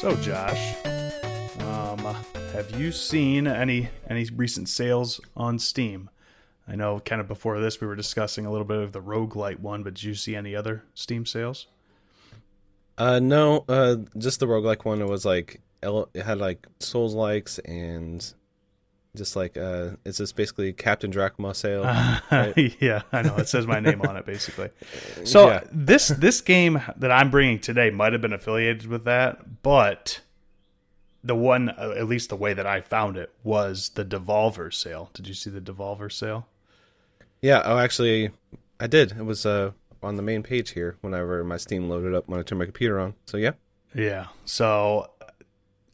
So, Josh, have you seen any recent sales on Steam? I know kind of before this we were discussing a little bit of the roguelite one, but did you see any other Steam sales? No, just the roguelike one. It was like it had like Souls likes and just like it's just basically CaptainDrachma sale, right? Yeah, I know. It says my name on it, basically. So Yeah, this game that I'm bringing today might have been affiliated with that, but the one, at least the way that I found it, was the Devolver sale. Did you see the Devolver sale? yeah. Oh, actually, I did. It was on the main page here whenever my Steam loaded up when I turned my computer on. So yeah, Yeah. So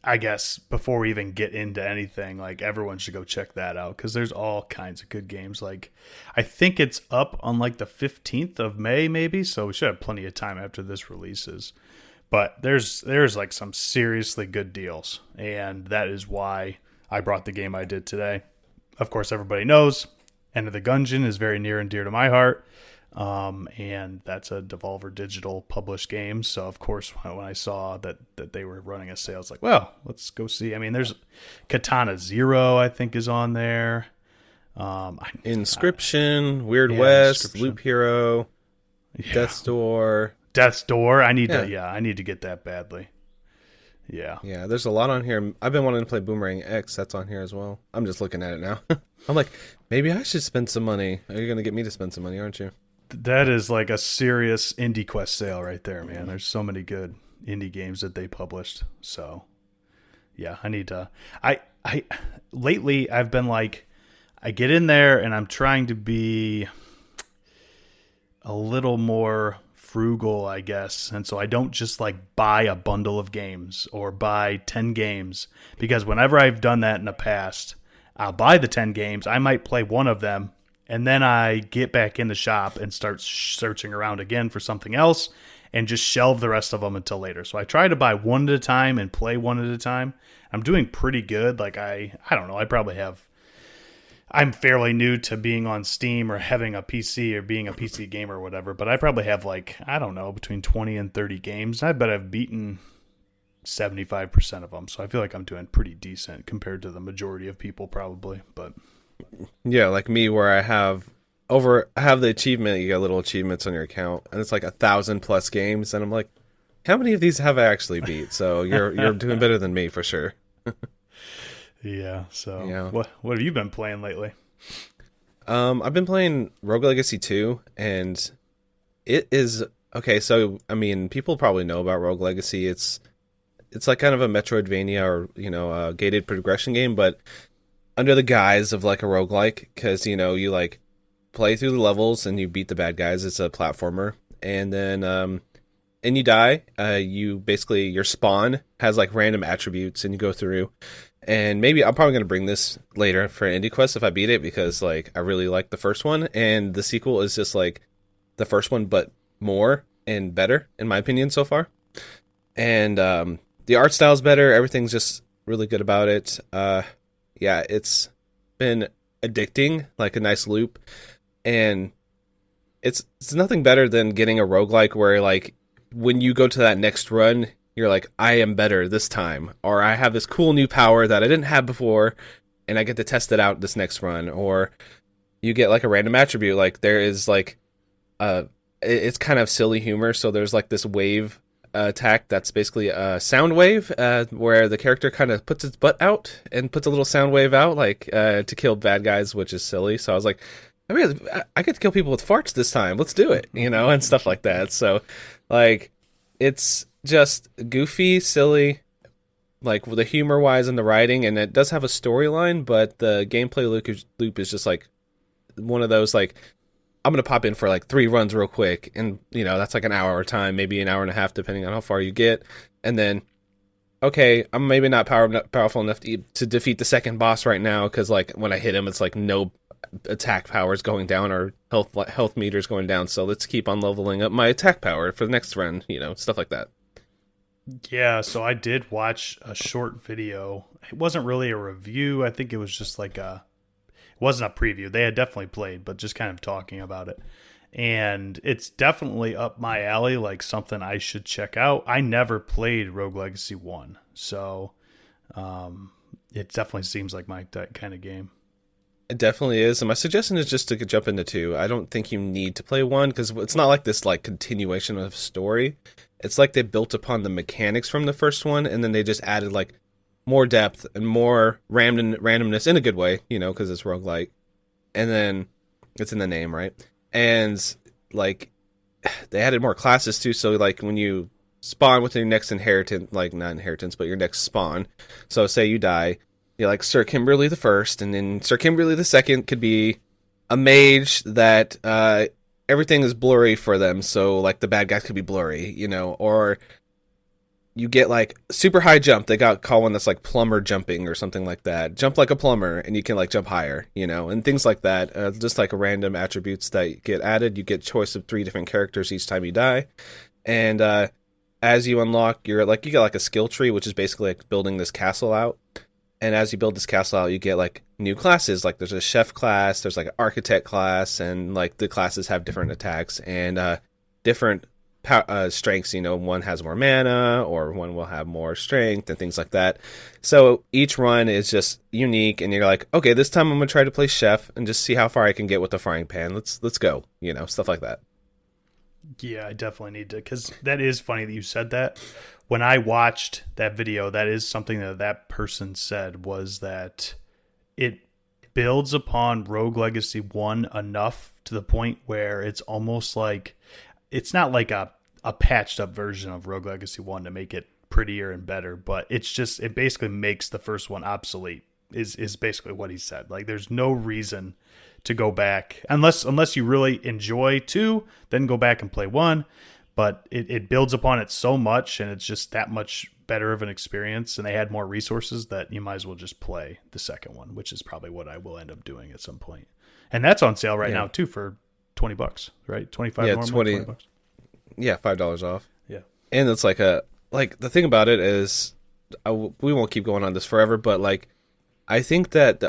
I guess before we even get into anything, like everyone should go check that out because there's all kinds of good games. Like I think it's up on like the 15th of May, maybe. So we should have plenty of time after this releases. But there's like some seriously good deals, and that is why I brought the game I did today. Of course, everybody knows End of the Gungeon is very near and dear to my heart. And that's a Devolver Digital published game. So of course, when I saw that they were running a sale, I was like, well, let's go see. I mean, there's Katana Zero, I think, is on there. Inscription, Weird Yeah, West, Inscription. Loop Hero, Yeah. Death's Door. Death's Door. Yeah, I need to get that badly. Yeah. yeah. There's a lot on here. I've been wanting to play Boomerang X. That's on here as well. I'm just looking at it now. I'm like, maybe I should spend some money. You're gonna get me to spend some money, aren't you? That is like a serious IndieQuest sale right there, man. There's so many good indie games that they published. So, yeah, I need to. I lately I've been like, I get in there and I'm trying to be a little more frugal, I guess. And so I don't just like buy a bundle of games or buy 10 games because whenever I've done that in the past, I'll buy the 10 games. I might play one of them and then I get back in the shop and start searching around again for something else and just shelve the rest of them until later. So I try to buy one at a time and play one at a time. I'm doing pretty good. Like I don't know, I'm fairly new to being on Steam or having a PC or being a PC gamer or whatever, but I probably have like, I don't know, between 20 and 30 games. I bet I've beaten 75% of them. So I feel like I'm doing pretty decent compared to the majority of people probably, but Yeah, like me, where I have the achievement. You got little achievements on your account, and it's like 1,000 plus games, and I'm like, how many of these have I actually beat? So you're doing better than me for sure. yeah. So Yeah. what have you been playing lately? I've been playing Rogue Legacy 2, and it is okay. So I mean, people probably know about Rogue Legacy. It's like kind of a Metroidvania or a gated progression game, but under the guise of like a roguelike, because you like play through the levels and you beat the bad guys. It's a platformer, and then and you die. You basically, your spawn has like random attributes, and you go through. And maybe I'm probably gonna bring this later for IndieQuest if I beat it, because like I really like the first one, and the sequel is just like the first one but more and better in my opinion so far. And the art style's better. Everything's just really good about it. Yeah, it's been addicting, like a nice loop. And it's nothing better than getting a roguelike where like when you go to that next run, you're like, I am better this time, or I have this cool new power that I didn't have before and I get to test it out this next run. Or you get like a random attribute, like there is like it's kind of silly humor, so there's like this wave attack that's basically a sound wave, where the character kind of puts its butt out and puts a little sound wave out, like to kill bad guys, which is silly. So I was like, I get to kill people with farts this time. Let's do it, and stuff like that. So, like, it's just goofy, silly, like the humor wise and the writing, and it does have a storyline, but the gameplay loop is just like one of those like, I'm going to pop in for like 3 runs real quick. And, that's like an hour time, maybe an hour and a half, depending on how far you get. And then, okay, I'm maybe not powerful enough to defeat the second boss right now. Cause like when I hit him, it's like no attack powers going down or health meters going down. So let's keep on leveling up my attack power for the next run, stuff like that. Yeah, so I did watch a short video. It wasn't really a review. I think it was just like it wasn't a preview. They had definitely played, but just kind of talking about it. and it's definitely up my alley, like something I should check out. I never played Rogue Legacy 1, so it definitely seems like my kind of game. It definitely is, and my suggestion is just to jump into 2. I don't think you need to play 1 because it's not like this like continuation of story. It's like they built upon the mechanics from the first one, and then they just added like more depth and more randomness in a good way, because it's roguelike. And then it's in the name, right? And like they added more classes too, so like when you spawn with your next inheritance, like not inheritance, but your next spawn. So say you die, you're like Sir Kimberly the First, and then Sir Kimberly the Second could be a mage that everything is blurry for them, so like the bad guys could be blurry, or you get like super high jump. They call one that's like plumber jumping or something like that. Jump like a plumber, and you can like jump higher, and things like that. Just like random attributes that get added. You get choice of 3 different characters each time you die, and as you unlock, you get like a skill tree, which is basically like building this castle out. And as you build this castle out, you get like new classes. Like there's a chef class, there's like an architect class, and like the classes have different attacks and different strengths. One has more mana, or one will have more strength and things like that. So each run is just unique, and you're like, okay, this time I'm gonna try to play chef and just see how far I can get with the frying pan. Let's go, stuff like that. Yeah, I definitely need to, because that is funny that you said that. When I watched that video, that is something that person said, was that it builds upon Rogue Legacy 1 enough to the point where it's almost like, it's not like a patched up version of Rogue Legacy 1 to make it prettier and better, but it basically makes the first one obsolete, is basically what he said. Like there's no reason to go back unless you really enjoy 2, then go back and play 1. But it builds upon it so much, and it's just that much better of an experience, and they had more resources that you might as well just play the second one, which is probably what I will end up doing at some point. And that's on sale right now too for $20, right? 25 $20. Yeah, $5 off. Yeah. And it's like the thing about it is we won't keep going on this forever, but like I think that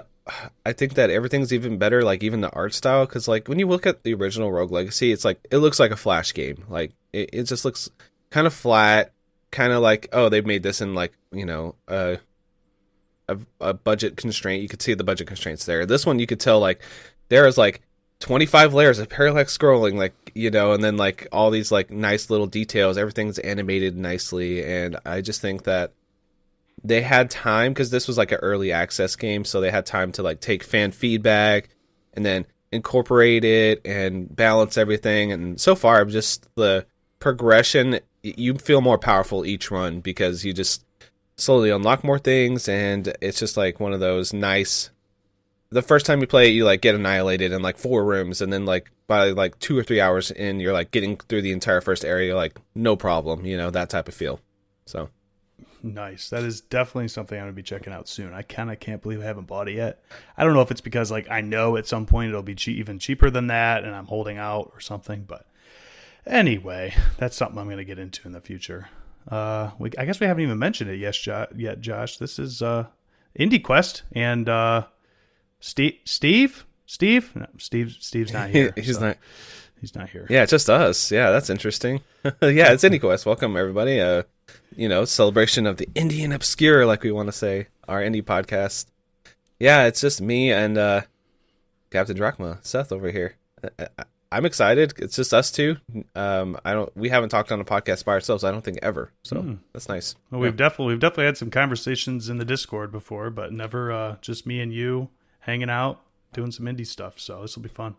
everything's even better, like even the art style, because like when you look at the original Rogue Legacy, it's like it looks like a Flash game. Like it just looks kind of flat, kind of like, oh, they made this in like a budget constraint. You could see the budget constraints there. This one you could tell like there is like 25 layers of parallax scrolling, like and then like all these like nice little details. Everything's animated nicely, and I just think that they had time, because this was like an early access game, so they had time to like take fan feedback and then incorporate it and balance everything. And so far, just the progression, you feel more powerful each run because you just slowly unlock more things, and it's just like one of those nice. The first time you play it, you like get annihilated in like 4 rooms, and then like by like 2 or 3 hours in, you're like getting through the entire first area, like no problem, that type of feel. So. Nice. That is definitely something I'm going to be checking out soon. I kind of can't believe I haven't bought it yet. I don't know if it's because like I know at some point it'll be even cheaper than that, and I'm holding out or something. But anyway, that's something I'm going to get into in the future. I guess we haven't even mentioned it yet, Josh. This is IndieQuest and Steve. No, Steve's not here. He's not here. Yeah, just us. Yeah, that's interesting. Yeah, it's IndieQuest. Welcome, everybody. Celebration of the Indian obscure, like we want to say, our indie podcast. Yeah, it's just me and CaptainDrachma, Seth over here. I'm excited. It's just us two. We haven't talked on a podcast by ourselves, I don't think, ever. So that's nice. Well, we've definitely had some conversations in the Discord before, but never just me and you hanging out, doing some indie stuff. So this will be fun.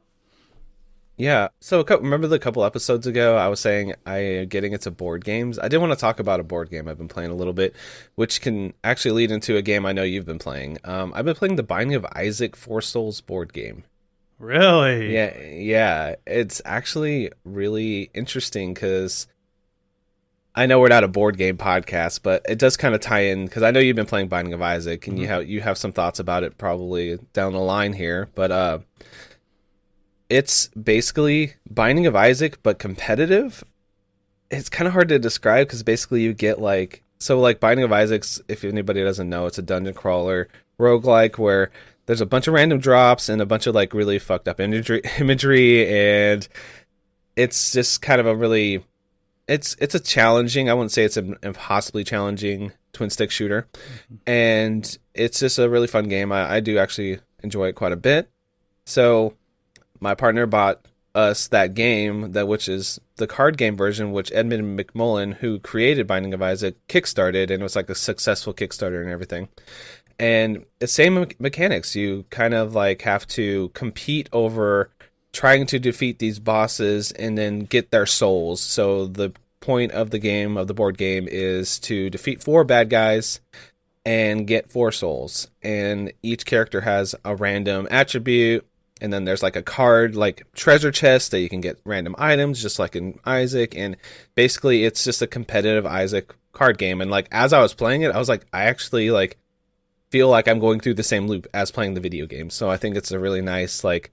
Yeah. So remember the couple episodes ago, I was saying I am getting into board games. I did want to talk about a board game I've been playing a little bit, which can actually lead into a game I know you've been playing. I've been playing the Binding of Isaac 4 Souls board game. Really? Yeah. It's actually really interesting because I know we're not a board game podcast, but it does kind of tie in because I know you've been playing Binding of Isaac, and you have some thoughts about it probably down the line here, but it's basically Binding of Isaac, but competitive. It's kind of hard to describe because basically you get like Binding of Isaac's, if anybody doesn't know, it's a dungeon crawler roguelike where there's a bunch of random drops and a bunch of like really fucked up imagery, and it's just kind of a really it's a challenging. I wouldn't say it's an impossibly challenging twin stick shooter, and it's just a really fun game. I do actually enjoy it quite a bit. So my partner bought us that game, that which is the card game version, which Edmund McMullen, who created Binding of Isaac, kickstarted, and it was like a successful Kickstarter and everything. And it's same mechanics. You kind of like have to compete over trying to defeat these bosses and then get their souls. So the point of the game, of the board game, is to defeat 4 bad guys and get 4 souls. And each character has a random attribute, and then there's like a card, like treasure chest, that you can get random items, just like in Isaac. And basically, it's just a competitive Isaac card game. And like as I was playing it, I was like, I actually like feel like I'm going through the same loop as playing the video game. So I think it's a really nice like.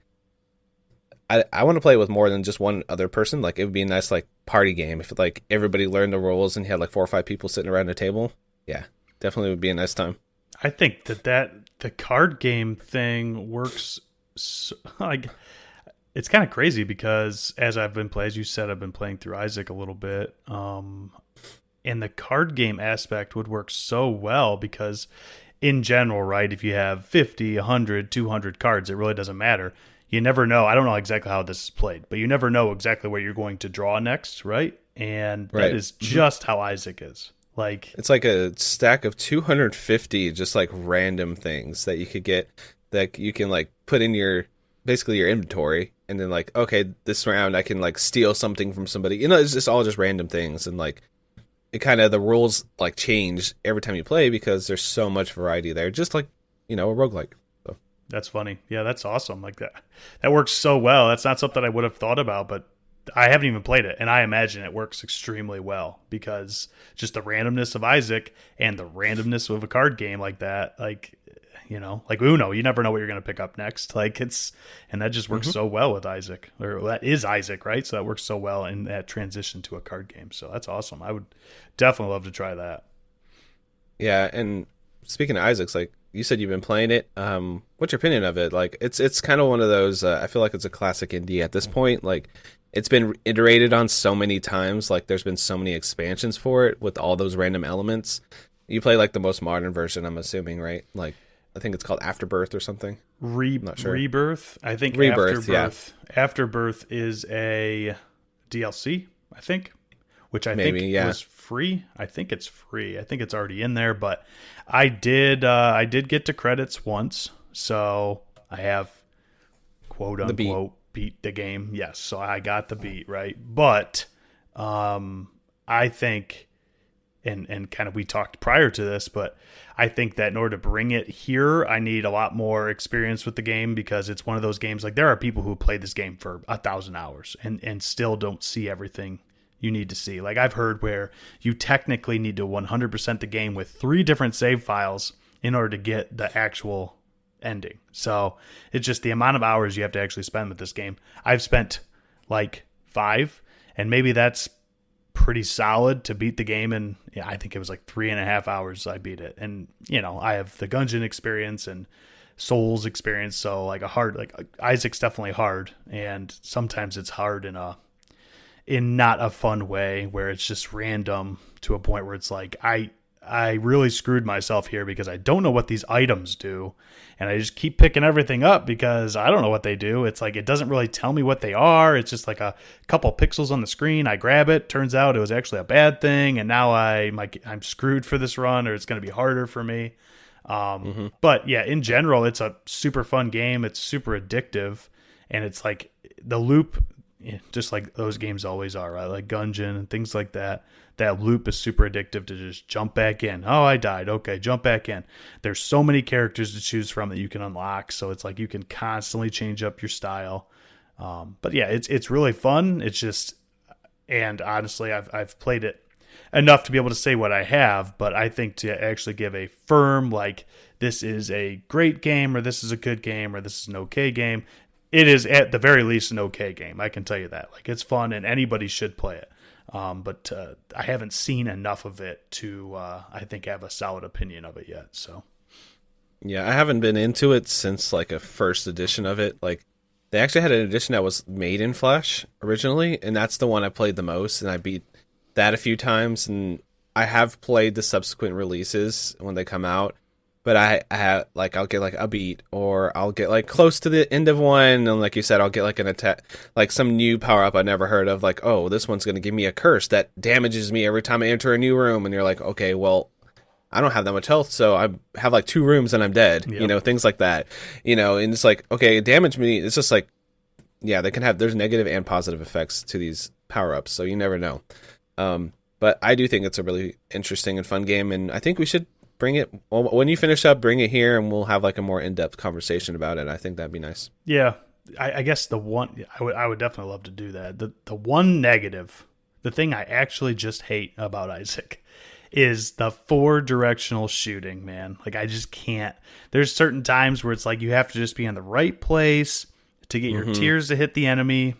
I want to play with more than just one other person. Like it would be a nice like party game if like everybody learned the rules and you had like 4 or 5 people sitting around a table. Yeah, definitely would be a nice time. I think that the card game thing works so, like it's kind of crazy because as you said, I've been playing through Isaac a little bit. And the card game aspect would work so well because in general, right, if you have 50, 100, 200 cards, it really doesn't matter. You never know. I don't know exactly how this is played, but you never know exactly what you're going to draw next, right? And that is just how Isaac is. Like it's like a stack of 250 just like random things that you could get that you can like put in your basically your inventory, and then like, okay, this round I can like steal something from somebody. You know, it's just all just random things, and like it kind of the rules like change every time you play because there's so much variety there, just like, you know, a roguelike. That's funny. Yeah, that's awesome. Like that works so well. That's not something I would have thought about, but I haven't even played it, and I imagine it works extremely well because just the randomness of Isaac and the randomness of a card game like that, like, you know, like Uno, you never know what you're going to pick up next. Like and that just works so well with Isaac, or that is Isaac, right? So that works so well in that transition to a card game. So that's awesome. I would definitely love to try that. Yeah, and speaking of Isaac's, like you said, you've been playing it. What's your opinion of it? Like, it's kind of one of those. I feel like it's a classic indie at this point. Like, it's been iterated on so many times. Like, there's been so many expansions for it with all those random elements. You play like the most modern version, I'm assuming, right? Like, I think it's called Afterbirth or something. I'm not sure. Rebirth. I think Rebirth. Afterbirth is a DLC. I think. Which I think was free. I think it's free. I think it's already in there, but I did get to credits once, so I have quote unquote beat the game. Yes, so I got the beat, right? But I think and kind of we talked prior to this, but I think that in order to bring it here, I need a lot more experience with the game because it's one of those games like there are people who play this game for 1,000 hours and still don't see everything you need to see. Like I've heard where you technically need to 100% the game with 3 different save files in order to get the actual ending. So it's just the amount of hours you have to actually spend with this game. I've spent like 5, and maybe that's pretty solid to beat the game. And yeah, I think it was like 3.5 hours I beat it. And you know, I have the Gungeon experience and Souls experience. So like Isaac's definitely hard. And sometimes it's hard in not a fun way where it's just random to a point where it's like I really screwed myself here because I don't know what these items do, and I just keep picking everything up because I don't know what they do. It's like it doesn't really tell me what they are. It's just like a couple pixels on the screen. I grab it, turns out it was actually a bad thing, and now I'm screwed for this run, or it's going to be harder for me. But yeah, in general, it's a super fun game. It's super addictive, and it's like the loop. Yeah, just like those games always are, right? Like Gungeon and things like that. That loop is super addictive to just jump back in. Oh, I died. Okay, jump back in. There's so many characters to choose from that you can unlock, so it's like you can constantly change up your style. But yeah, it's really fun. It's just, and honestly, I've played it enough to be able to say what I have. But I think to actually give a firm like this is a great game, or this is a good game, or this is an okay game. It is at the very least an okay game. I can tell you that. Like it's fun and anybody should play it. But I haven't seen enough of it to I think have a solid opinion of it yet. So yeah, I haven't been into it since like a first edition of it. Like They actually had an edition that was made in Flash originally, and that's the one I played the most, and I beat that a few times, and I have played the subsequent releases when they come out, but I have like I'll get like a beat, or I'll get like close to the end of one, and like you said, I'll get like an attack, like some new power up I never heard of, like, oh, this one's gonna give me a curse that damages me every time I enter a new room, and you're like, okay, well, I don't have that much health, so I have like 2 rooms and I'm dead. Yep. You know, things like that. You know, and it's like, okay, it damaged me. It's just like, yeah, they can have, there's negative and positive effects to these power ups, so you never know. But I do think it's a really interesting and fun game, and I think we should bring it, well, when you finish up, bring it here, and we'll have like a more in depth conversation about it. I think that'd be nice. Yeah, I guess the one I would definitely love to do that. The one negative, the thing I actually just hate about Isaac, is the 4-directional shooting, man. Like, I just can't. There's certain times where it's like you have to just be in the right place to get your tears to hit the enemy,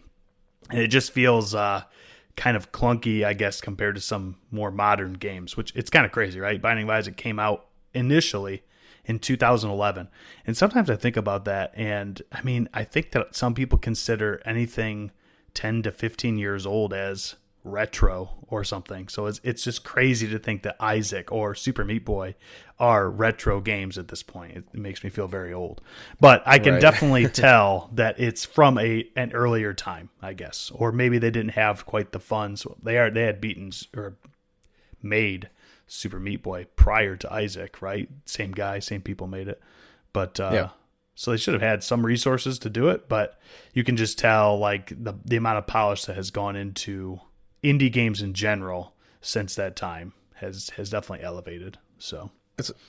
and it just feels kind of clunky, I guess, compared to some more modern games, which it's kind of crazy, right? Binding of Isaac came out initially in 2011, and sometimes I think about that, and I mean, I think that some people consider anything 10 to 15 years old as retro or something. So it's just crazy to think that Isaac or Super Meat Boy are retro games at this point. It makes me feel very old, but I can definitely tell that it's from an earlier time, I guess, or maybe they didn't have quite the funds. They had beaten or made Super Meat Boy prior to Isaac, right? Same guy, same people made it, but so they should have had some resources to do it. But you can just tell like the amount of polish that has gone into indie games in general since that time has definitely elevated. So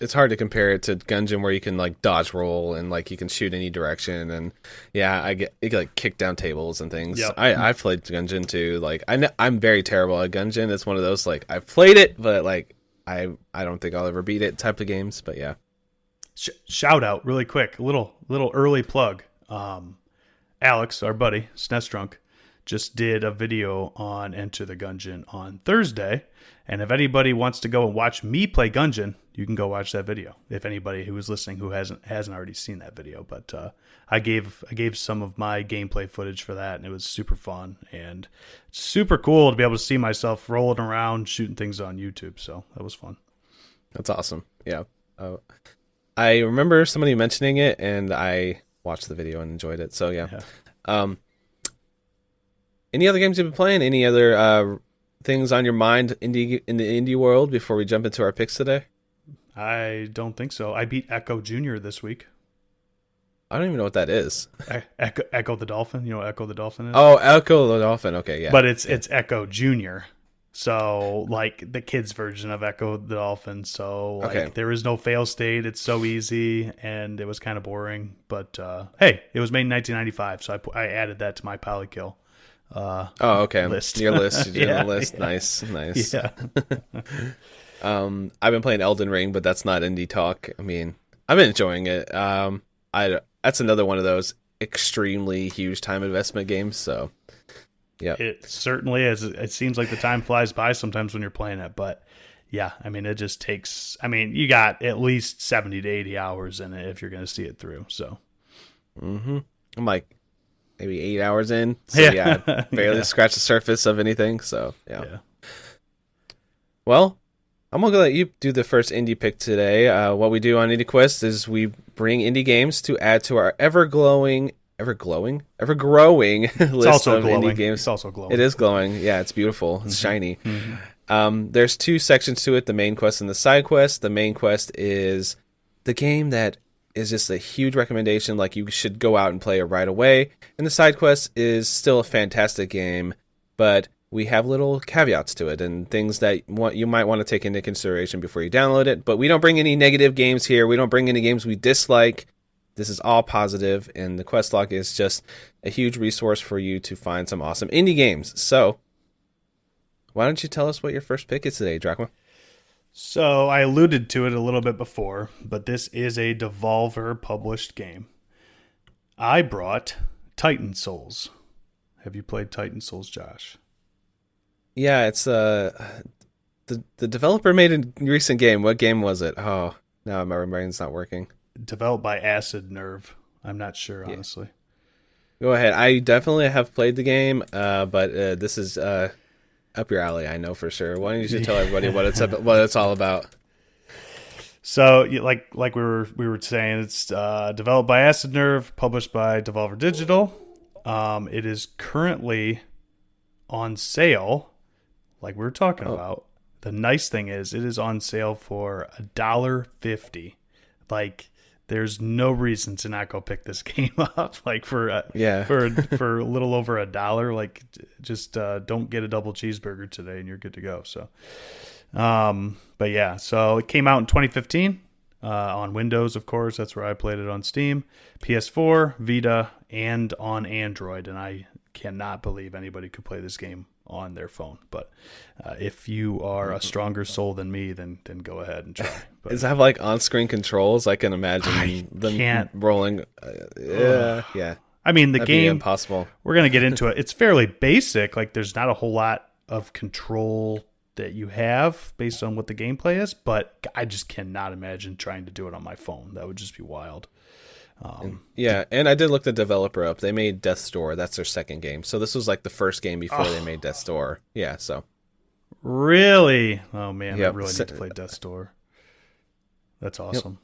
it's hard to compare it to Gungeon, where you can like dodge roll and like you can shoot any direction, and yeah, you get like kick down tables and things. Yep. I played Gungeon too. Like I'm very terrible at Gungeon. It's one of those like I've played it, but like I don't think I'll ever beat it type of games. But yeah, shout out really quick, little early plug. Alex, our buddy SNES Drunk, just did a video on Enter the Gungeon on Thursday, and if anybody wants to go and watch me play Gungeon, you can go watch that video. If anybody who is listening who hasn't already seen that video, but I gave some of my gameplay footage for that, and it was super fun and super cool to be able to see myself rolling around shooting things on YouTube. So that was fun. That's awesome. Yeah, I remember somebody mentioning it, and I watched the video and enjoyed it. So yeah. Any other games you've been playing? Any other things on your mind in the indie world before we jump into our picks today? I don't think so. I beat Echo Jr. this week. I don't even know what that is. Echo the Dolphin. You know what Echo the Dolphin is? Oh, Echo the Dolphin. Okay, yeah. But it's Echo Jr. So like the kids version of Echo the Dolphin. So like there is no fail state. It's so easy, and it was kind of boring. But hey, it was made in 1995, so I added that to my Polykill. Okay. List. Your list. You did Yeah, a list. yeah. Nice. Yeah. I've been playing Elden Ring, but that's not indie talk. I mean, I've been enjoying it. That's another one of those extremely huge time investment games. So, yeah, it certainly is. It seems like the time flies by sometimes when you're playing it, but yeah, I mean, it just takes. I mean, you got at least 70 to 80 hours in it if you're going to see it through. So, I'm like maybe 8 hours in. So yeah, barely scratched the surface of anything. So yeah. Well, I'm going to let you do the first indie pick today. What we do on IndieQuest is we bring indie games to add to our ever-growing list of indie games. It's also glowing. It is glowing. Yeah, it's beautiful. It's shiny. There's 2 sections to it, the main quest and the side quest. The main quest is the game that is just a huge recommendation, like you should go out and play it right away. And the side quest is still a fantastic game, but we have little caveats to it and things that you might want to take into consideration before you download it. But we don't bring any negative games here. We don't bring any games we dislike. This is all positive, and the quest log is just a huge resource for you to find some awesome indie games. So, why don't you tell us what your first pick is today, Drachma? So, I alluded to it a little bit before, but this is a Devolver published game. I brought Titan Souls. Have you played Titan Souls, Josh? Yeah, it's the developer made a recent game. What game was it? Oh, now my brain's not working. Developed by Acid Nerve. I'm not sure, honestly. Go ahead. I definitely have played the game, but this is up your alley. I know for sure. Why don't you just tell everybody what it's all about? So, like we were saying, it's developed by Acid Nerve, published by Devolver Digital. It is currently on sale, like we were talking about. The nice thing is, it is on sale for $1.50. Like, there's no reason to not go pick this game up. Like for a little over $1. Like, just don't get a double cheeseburger today, and you're good to go. So. But yeah, so it came out in 2015 on Windows, of course. That's where I played it on Steam, PS4, Vita, and on Android. And I cannot believe anybody could play this game on their phone. But if you are a stronger soul than me, then go ahead and try. But Does it have like on-screen controls? I can imagine them rolling. Yeah. I mean, That'd game, be impossible. We're going to get into it. It's fairly basic. Like, there's not a whole lot of control that you have based on what the gameplay is, but I just cannot imagine trying to do it on my phone. That would just be wild. And I did look the developer up. They made Death's Door. That's their second game. So this was like the first game before they made Death's Door. Yeah, so. Really? Oh, man, Yep. I really need to play Death's Door. That's awesome.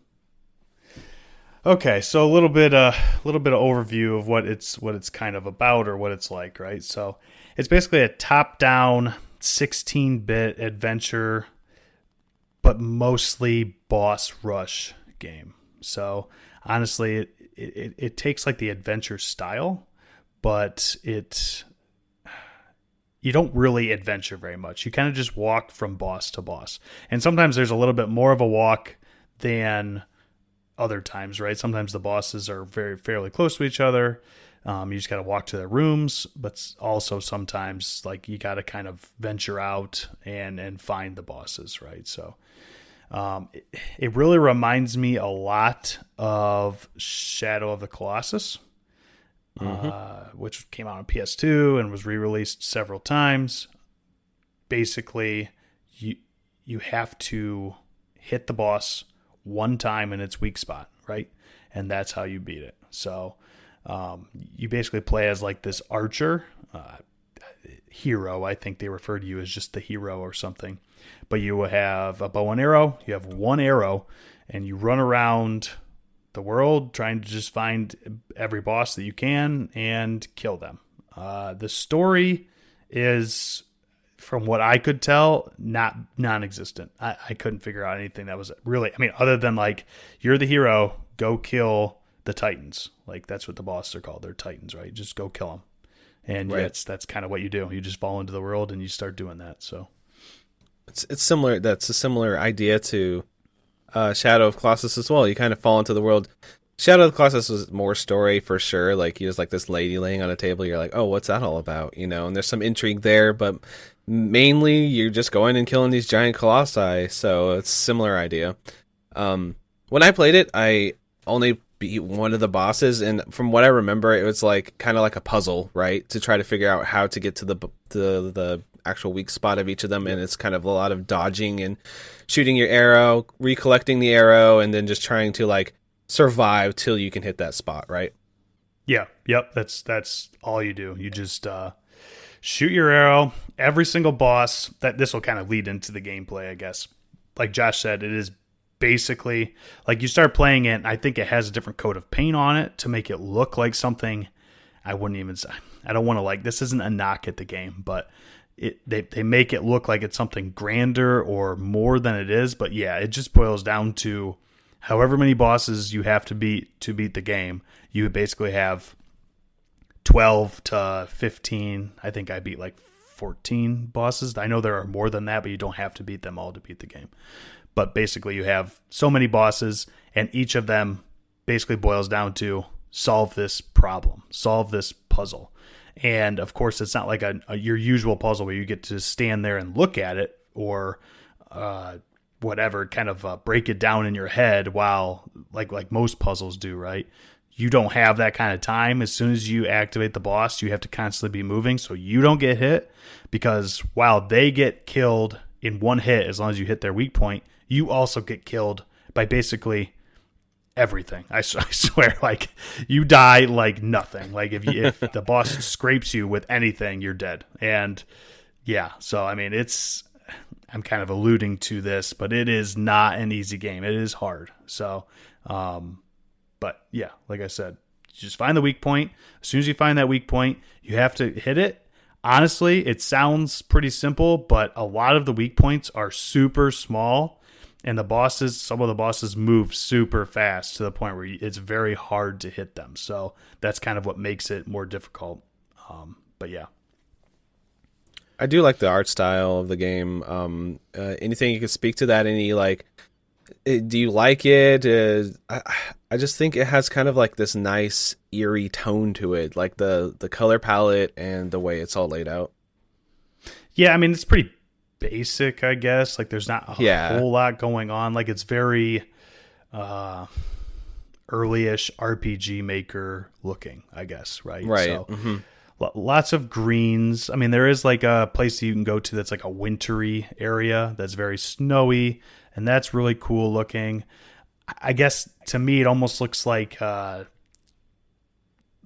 Yep. Okay, so a little bit of overview of what it's kind of about or what it's like, right? So it's basically a top-down 16-bit adventure, but mostly boss rush game. So honestly, it takes like the adventure style, but you don't really adventure very much. You kind of just walk from boss to boss. And sometimes there's a little bit more of a walk than other times, right? Sometimes the bosses are fairly close to each other. You just got to walk to their rooms, but also sometimes like you got to kind of venture out and find the bosses, right? So it really reminds me a lot of Shadow of the Colossus, which came out on PS2 and was re-released several times. Basically, you have to hit the boss one time in its weak spot, right? And that's how you beat it. So you basically play as like this archer, hero. I think they refer to you as just the hero or something. But you have a bow and arrow. You have one arrow, and you run around the world trying to just find every boss that you can and kill them. The story is, from what I could tell, non-existent. I couldn't figure out anything that was really, I mean, other than like, you're the hero, go kill the Titans. Like, that's what the bosses are called. They're Titans, right? Just go kill them. And right. that's kind of what you do. You just fall into the world and you start doing that. So it's similar. That's a similar idea to Shadow of Colossus as well. You kind of fall into the world. Shadow of the Colossus was more story for sure. Like, you just like this lady laying on a table. You're like, oh, what's that all about? You know, and there's some intrigue there, but mainly you're just going and killing these giant colossi. So it's a similar idea. When I played it, I only beat one of the bosses, and from what I remember, it was like kind of like a puzzle, right? To try to figure out how to get to the actual weak spot of each of them, and it's kind of a lot of dodging and shooting your arrow, recollecting the arrow, and then just trying to like survive till you can hit that spot, right? Yeah, yep. That's all you do. You just shoot your arrow. Every single boss. This will kind of lead into the gameplay, I guess. Like Josh said, it is basically like you start playing it. I think it has a different coat of paint on it to make it look like something. I wouldn't even say. I don't want to like. This isn't a knock at the game, but they make it look like it's something grander or more than it is. But yeah, it just boils down to however many bosses you have to beat the game. You basically have 12 to 15. I think I beat like 14 bosses. I know there are more than that, but you don't have to beat them all to beat the game. But basically you have so many bosses, and each of them basically boils down to solve this problem, solve this puzzle. And of course, it's not like your usual puzzle where you get to stand there and look at it or whatever, kind of break it down in your head while like most puzzles do, right? You don't have that kind of time. As soon as you activate the boss, you have to constantly be moving so you don't get hit, because while they get killed in one hit, as long as you hit their weak point, you also get killed by basically everything. I swear, like you die like nothing. Like if the boss scrapes you with anything, you're dead. And yeah, so I mean, I'm kind of alluding to this, but it is not an easy game. It is hard. So, but yeah, like I said, just find the weak point. As soon as you find that weak point, you have to hit it. Honestly, it sounds pretty simple, but a lot of the weak points are super small, and some of the bosses move super fast to the point where it's very hard to hit them. So that's kind of what makes it more difficult. But yeah. I do like the art style of the game. Anything you could speak to that? Do you like it? I just think it has kind of like this nice eerie tone to it, like the color palette and the way it's all laid out. Yeah, I mean, it's pretty basic, I guess. Like there's not a whole lot going on. Like it's very early-ish RPG Maker looking, I guess, right? Right. So, lots of greens. I mean, there is like a place that you can go to that's like a wintry area that's very snowy, and that's really cool looking. I guess to me, it almost looks like a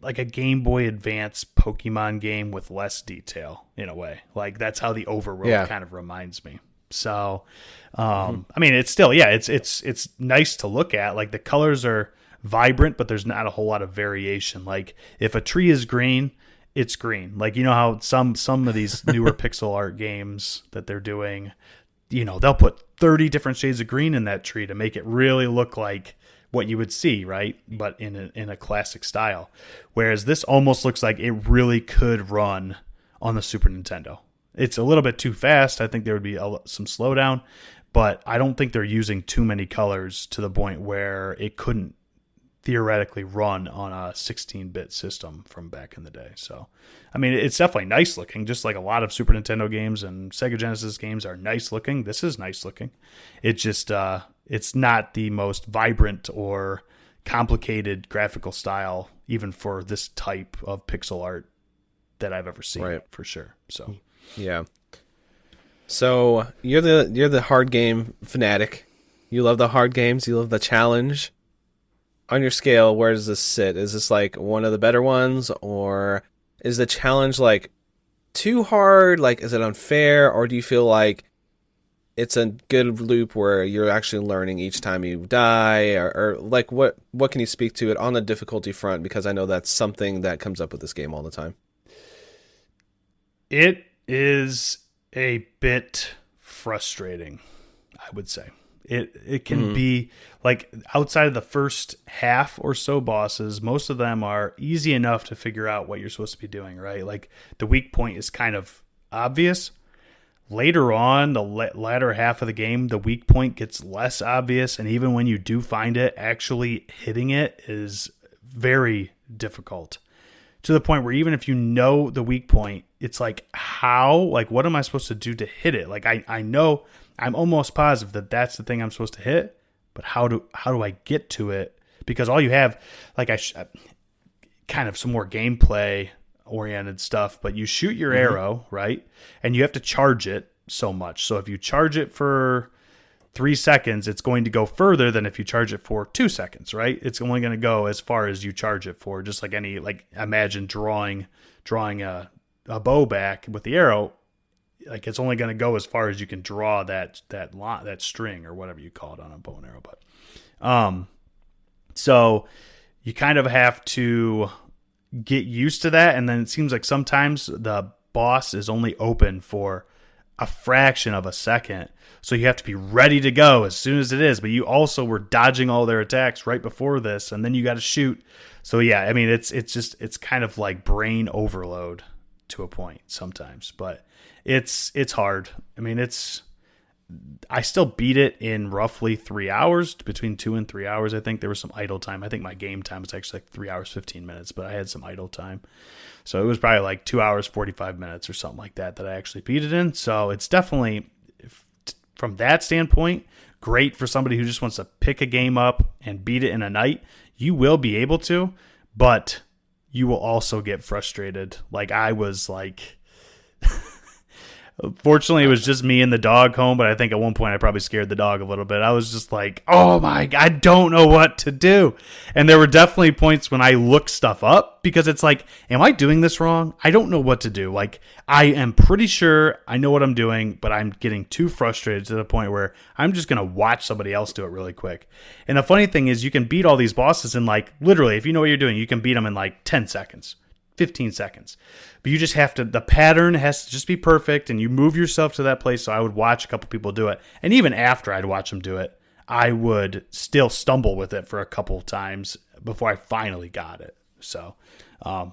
Game Boy Advance Pokemon game with less detail in a way. Like that's how the overworld kind of reminds me. So, I mean, it's still, it's nice to look at. Like the colors are vibrant, but there's not a whole lot of variation. Like if a tree is green, it's green. Like, you know how some of these newer pixel art games that they're doing, you know, they'll put 30 different shades of green in that tree to make it really look like what you would see, right? But in a classic style. Whereas this almost looks like it really could run on the Super Nintendo. It's a little bit too fast. I think there would be some slowdown, but I don't think they're using too many colors to the point where it couldn't theoretically run on a 16-bit system from back in the day. So, I mean, it's definitely nice looking, just like a lot of Super Nintendo games and Sega Genesis games are nice looking. This is nice looking. It just, it's not the most vibrant or complicated graphical style, even for this type of pixel art that I've ever seen, right, for sure. So, yeah. So you're the hard game fanatic. You love the hard games. You love the challenge. On your scale, where does this sit? Is this like one of the better ones, or is the challenge like too hard? Like, is it unfair, or do you feel like it's a good loop where you're actually learning each time you die, or like what can you speak to it on the difficulty front? Because I know that's something that comes up with this game all the time. It is a bit frustrating, I would say. It can be like outside of the first half or so bosses, most of them are easy enough to figure out what you're supposed to be doing, right? Like the weak point is kind of obvious. Later on, the latter half of the game, the weak point gets less obvious. And even when you do find it, actually hitting it is very difficult. To the point where even if you know the weak point, it's like, how? Like, what am I supposed to do to hit it? Like, I know, I'm almost positive that that's the thing I'm supposed to hit, but how do I get to it? Because all you have, like, kind of some more gameplay oriented stuff, but you shoot your arrow, right? And you have to charge it so much. So if you charge it for 3 seconds, it's going to go further than if you charge it for 2 seconds, right? It's only going to go as far as you charge it for. Just like imagine drawing a bow back with the arrow. Like it's only going to go as far as you can draw that string or whatever you call it on a bow and arrow. But so you kind of have to get used to that, and then it seems like sometimes the boss is only open for a fraction of a second. So you have to be ready to go as soon as it is, but you also were dodging all their attacks right before this, and then you got to shoot. So yeah, I mean it's kind of like brain overload to a point sometimes, but it's hard. I mean, I still beat it in roughly 3 hours, between 2 and 3 hours. I think there was some idle time. I think my game time was actually like 3 hours, 15 minutes, but I had some idle time. So it was probably like 2 hours, 45 minutes or something like that I actually beat it in. So it's definitely, from that standpoint, great for somebody who just wants to pick a game up and beat it in a night. You will be able to, but you will also get frustrated. Like I was like, Fortunately, it was just me and the dog home, but I think at one point I probably scared the dog a little bit. I was just like, oh my God, I don't know what to do. And there were definitely points when I looked stuff up because it's like, am I doing this wrong? I don't know what to do. Like, I am pretty sure I know what I'm doing, but I'm getting too frustrated to the point where I'm just going to watch somebody else do it really quick. And the funny thing is, you can beat all these bosses in like, literally, if you know what you're doing, you can beat them in like 10 seconds. 15 seconds. But you just have to, the pattern has to just be perfect and you move yourself to that place. So I would watch a couple people do it. And even after I'd watch them do it, I would still stumble with it for a couple times before I finally got it. So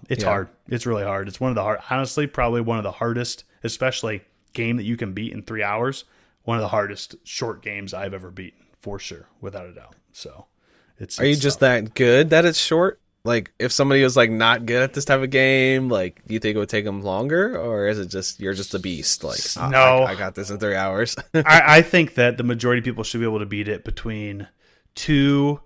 it's hard. It's really hard. It's one of the hard, honestly, probably one of the hardest, especially game that you can beat in 3 hours. One of the hardest short games I've ever beaten for sure, without a doubt. So Are you just that good that it's short? Like, if somebody was, like, not good at this type of game, like, do you think it would take them longer? Or is it just, you're just a beast? Like, no. I got this in 3 hours. I think that the majority of people should be able to beat it between 2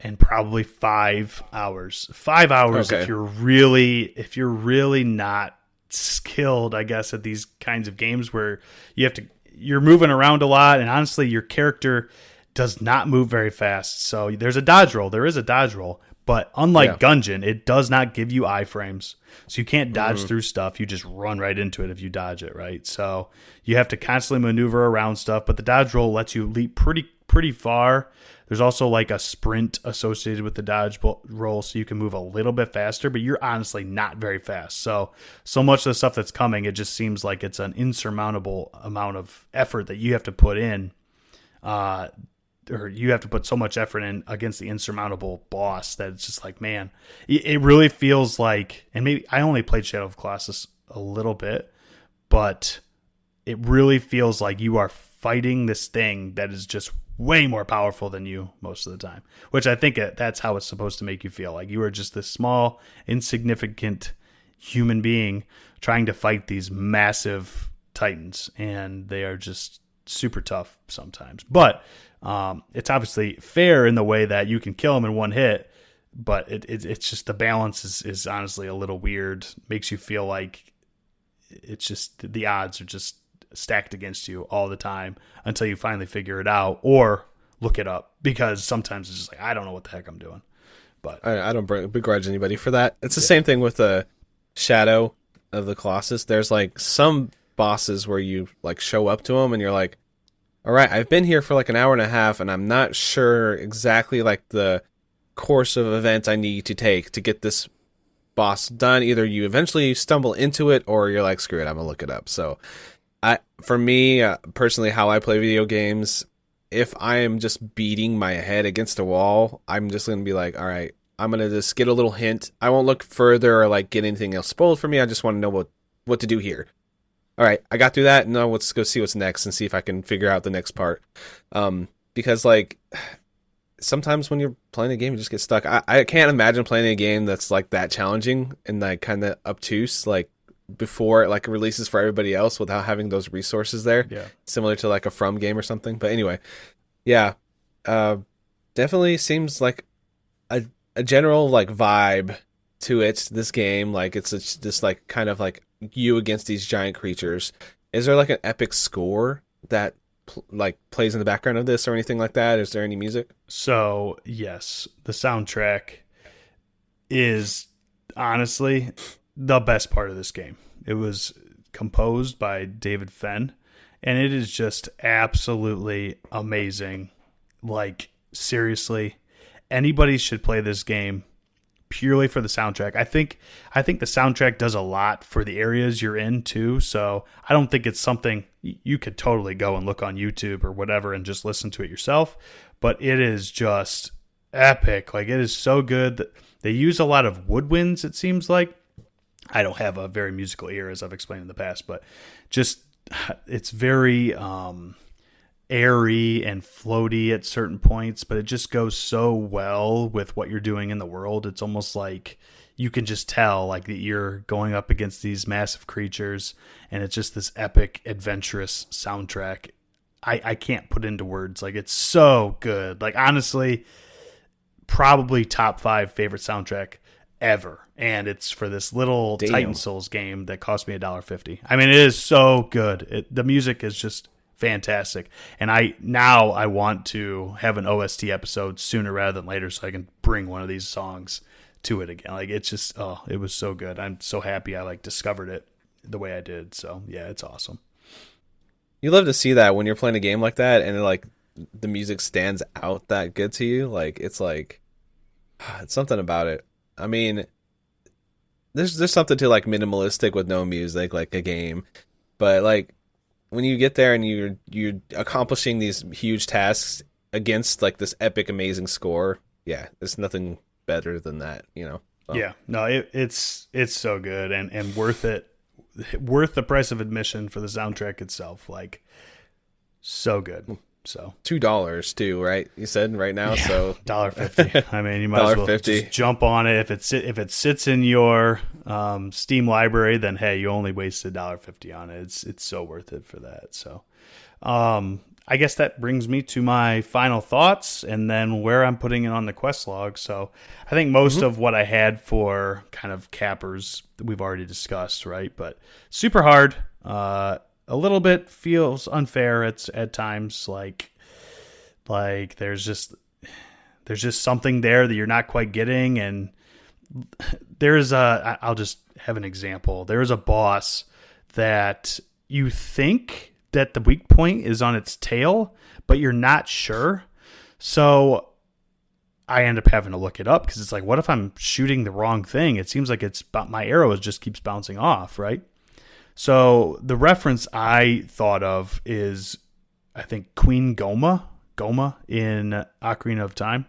and probably 5 hours. 5 hours Okay. if you're really not skilled, I guess, at these kinds of games where you're moving around a lot, and honestly, your character does not move very fast. So there's a dodge roll. There is a dodge roll. But unlike Gungeon, it does not give you iframes. So you can't dodge through stuff. You just run right into it if you dodge it, right? So you have to constantly maneuver around stuff. But the dodge roll lets you leap pretty far. There's also like a sprint associated with the dodge roll, so you can move a little bit faster. But you're honestly not very fast. So much of the stuff that's coming, it just seems like it's an insurmountable amount of effort that you have to put in. Or you have to put so much effort in against the insurmountable boss that it's just like, man, it really feels like, and maybe I only played Shadow of Colossus a little bit, but it really feels like you are fighting this thing that is just way more powerful than you most of the time, which I think that's how it's supposed to make you feel. Like you are just this small, insignificant human being trying to fight these massive titans, and they are just super tough sometimes. But it's obviously fair in the way that you can kill them in one hit, but it's just the balance is honestly a little weird. Makes you feel like it's just the odds are just stacked against you all the time until you finally figure it out or look it up, because sometimes it's just like, I don't know what the heck I'm doing. But I don't begrudge anybody for that. It's the same thing with the Shadow of the Colossus. There's like some bosses where you like show up to them and you're like, all right, I've been here for like an hour and a half, and I'm not sure exactly like the course of events I need to take to get this boss done. Either you eventually stumble into it, or you're like, screw it, I'm gonna look it up. So, for me personally, how I play video games, if I am just beating my head against a wall, I'm just gonna be like, all right, I'm gonna just get a little hint. I won't look further or like get anything else spoiled for me. I just want to know what to do here. All right, I got through that. Now let's go see what's next and see if I can figure out the next part. Because like sometimes when you're playing a game, you just get stuck. I can't imagine playing a game that's like that challenging and like kind of obtuse, like before it like releases for everybody else without having those resources there. yeah, Similar to like a From game or something. But anyway, yeah, definitely seems like a general like vibe to it. This game, like it's this like kind of like you against these giant creatures. Is there like an epic score that like plays in the background of this or anything like that? Is there any music? so yes, the soundtrack is honestly the best part of this game. It was composed by David Fenn, and it is just absolutely amazing. Like seriously, anybody should play this game purely for the soundtrack. I think the soundtrack does a lot for the areas you're in too. So I don't think it's something you could totally go and look on YouTube or whatever and just listen to it yourself. But it is just epic. Like it is so good. They use a lot of woodwinds, it seems like. I don't have a very musical ear, as I've explained in the past, but just it's very airy and floaty at certain points, but it just goes so well with what you're doing in the world. It's almost like you can just tell like that you're going up against these massive creatures, and it's just this epic, adventurous soundtrack. I can't put into words. Like it's so good. Like honestly, probably top 5 favorite soundtrack ever, and it's for this little Damn. Titan Souls game that cost me $1.50. I mean, it is so good. The music is just fantastic, and I want to have an OST episode sooner rather than later, so I can bring one of these songs to it again. Like, it's just, oh, it was so good. I'm so happy I like discovered it the way I did. So yeah, it's awesome. You love to see that when you're playing a game like that, and like the music stands out that good to you. Like, it's something about it. I mean, there's something to like minimalistic with no music, like a game, but like when you get there and you're accomplishing these huge tasks against like this epic, amazing score, yeah, there's nothing better than that, you know. So. Yeah, no, it's so good and worth it, worth the price of admission for the soundtrack itself. Like, so good. So $2 too, right? You said right now, yeah, so $1.50. I mean, you might as well just jump on it. If it sits in your Steam library, then hey, you only wasted $1.50 on it. It's so worth it for that. So, I guess that brings me to my final thoughts and then where I'm putting it on the quest log. So I think most of what I had for kind of cappers we've already discussed, right? But super hard. A little bit feels unfair at times, like there's just something there that you're not quite getting, and I'll just have an example. There is a boss that you think that the weak point is on its tail, but you're not sure. So I end up having to look it up because it's like, what if I'm shooting the wrong thing? It seems like my arrow just keeps bouncing off, right? So the reference I thought of is, I think, Queen Goma in Ocarina of Time,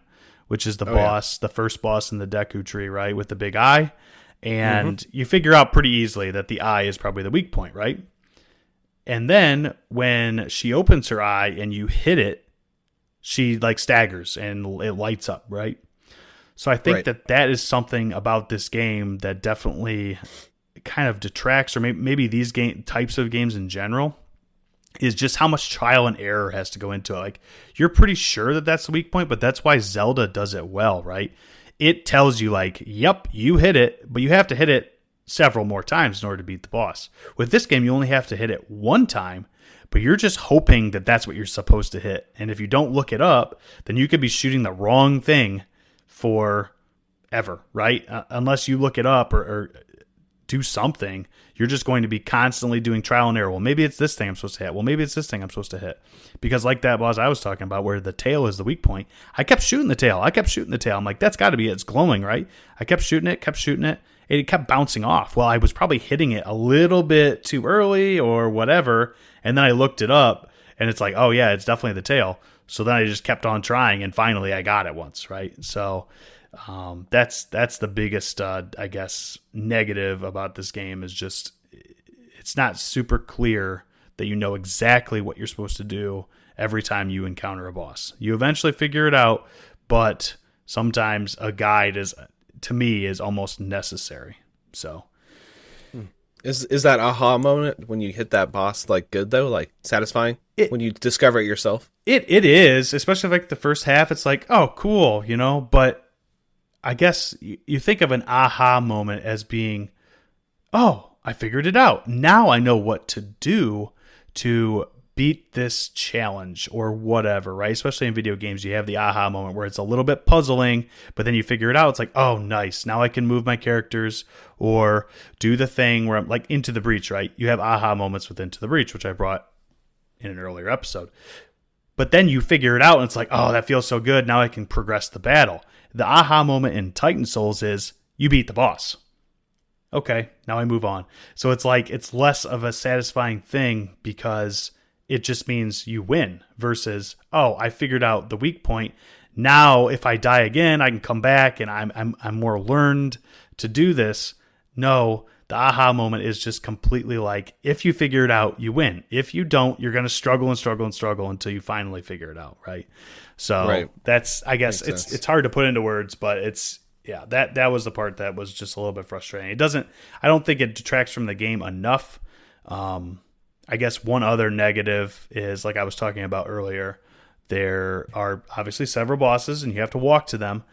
which is the boss, the first boss in the Deku Tree, right, with the big eye. And you figure out pretty easily that the eye is probably the weak point, right? And then when she opens her eye and you hit it, she like staggers and it lights up, right? So I think that is something about this game that definitely kind of detracts, or maybe these types of games in general, is just how much trial and error has to go into it. Like, you're pretty sure that that's the weak point, but that's why Zelda does it well, right? It tells you like, yep, you hit it, but you have to hit it several more times in order to beat the boss. With this game, you only have to hit it one time, but you're just hoping that that's what you're supposed to hit. And if you don't look it up, then you could be shooting the wrong thing for ever, right? Unless you look it up or do something, you're just going to be constantly doing trial and error. Well, maybe it's this thing I'm supposed to hit. Well, maybe it's this thing I'm supposed to hit. Because like that boss I was talking about where the tail is the weak point, I kept shooting the tail. I'm like, that's got to be it. It's glowing, right? I kept shooting it. It kept bouncing off. Well, I was probably hitting it a little bit too early or whatever. And then I looked it up and it's like, oh yeah, it's definitely the tail. So then I just kept on trying and finally I got it once, right? So that's the biggest, I guess, negative about this game is just it's not super clear that you know exactly what you're supposed to do every time you encounter a boss. You eventually figure it out, but sometimes a guide to me is almost necessary. So is that aha moment when you hit that boss like good though, like satisfying when you discover it yourself? It is, especially like the first half. It's like, oh, cool, you know, but I guess you think of an aha moment as being, oh, I figured it out. Now I know what to do to beat this challenge or whatever, right? Especially in video games, you have the aha moment where it's a little bit puzzling, but then you figure it out. It's like, oh, nice. Now I can move my characters or do the thing where I'm like Into the Breach, right? You have aha moments with Into the Breach, which I brought in an earlier episode. But then you figure it out and it's like, oh, that feels so good. Now I can progress the battle. The aha moment in Titan Souls is you beat the boss. Okay, now I move on. So it's like it's less of a satisfying thing because it just means you win versus, oh, I figured out the weak point. Now if I die again, I can come back and I'm more learned to do this. No, the aha moment is just completely like, if you figure it out, you win. If you don't, you're going to struggle and struggle and struggle until you finally figure it out, right? So that's, I guess it's hard to put into words, but it's, yeah, that was the part that was just a little bit frustrating. I don't think it detracts from the game enough. I guess one other negative is, like I was talking about earlier, there are obviously several bosses and you have to walk to them.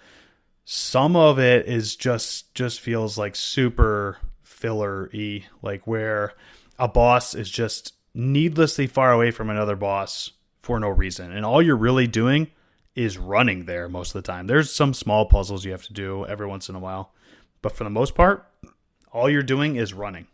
Some of it is just feels like super filler-y, like where a boss is just needlessly far away from another boss for no reason. And all you're really doing is running there most of the time. There's some small puzzles you have to do every once in a while, but for the most part, all you're doing is running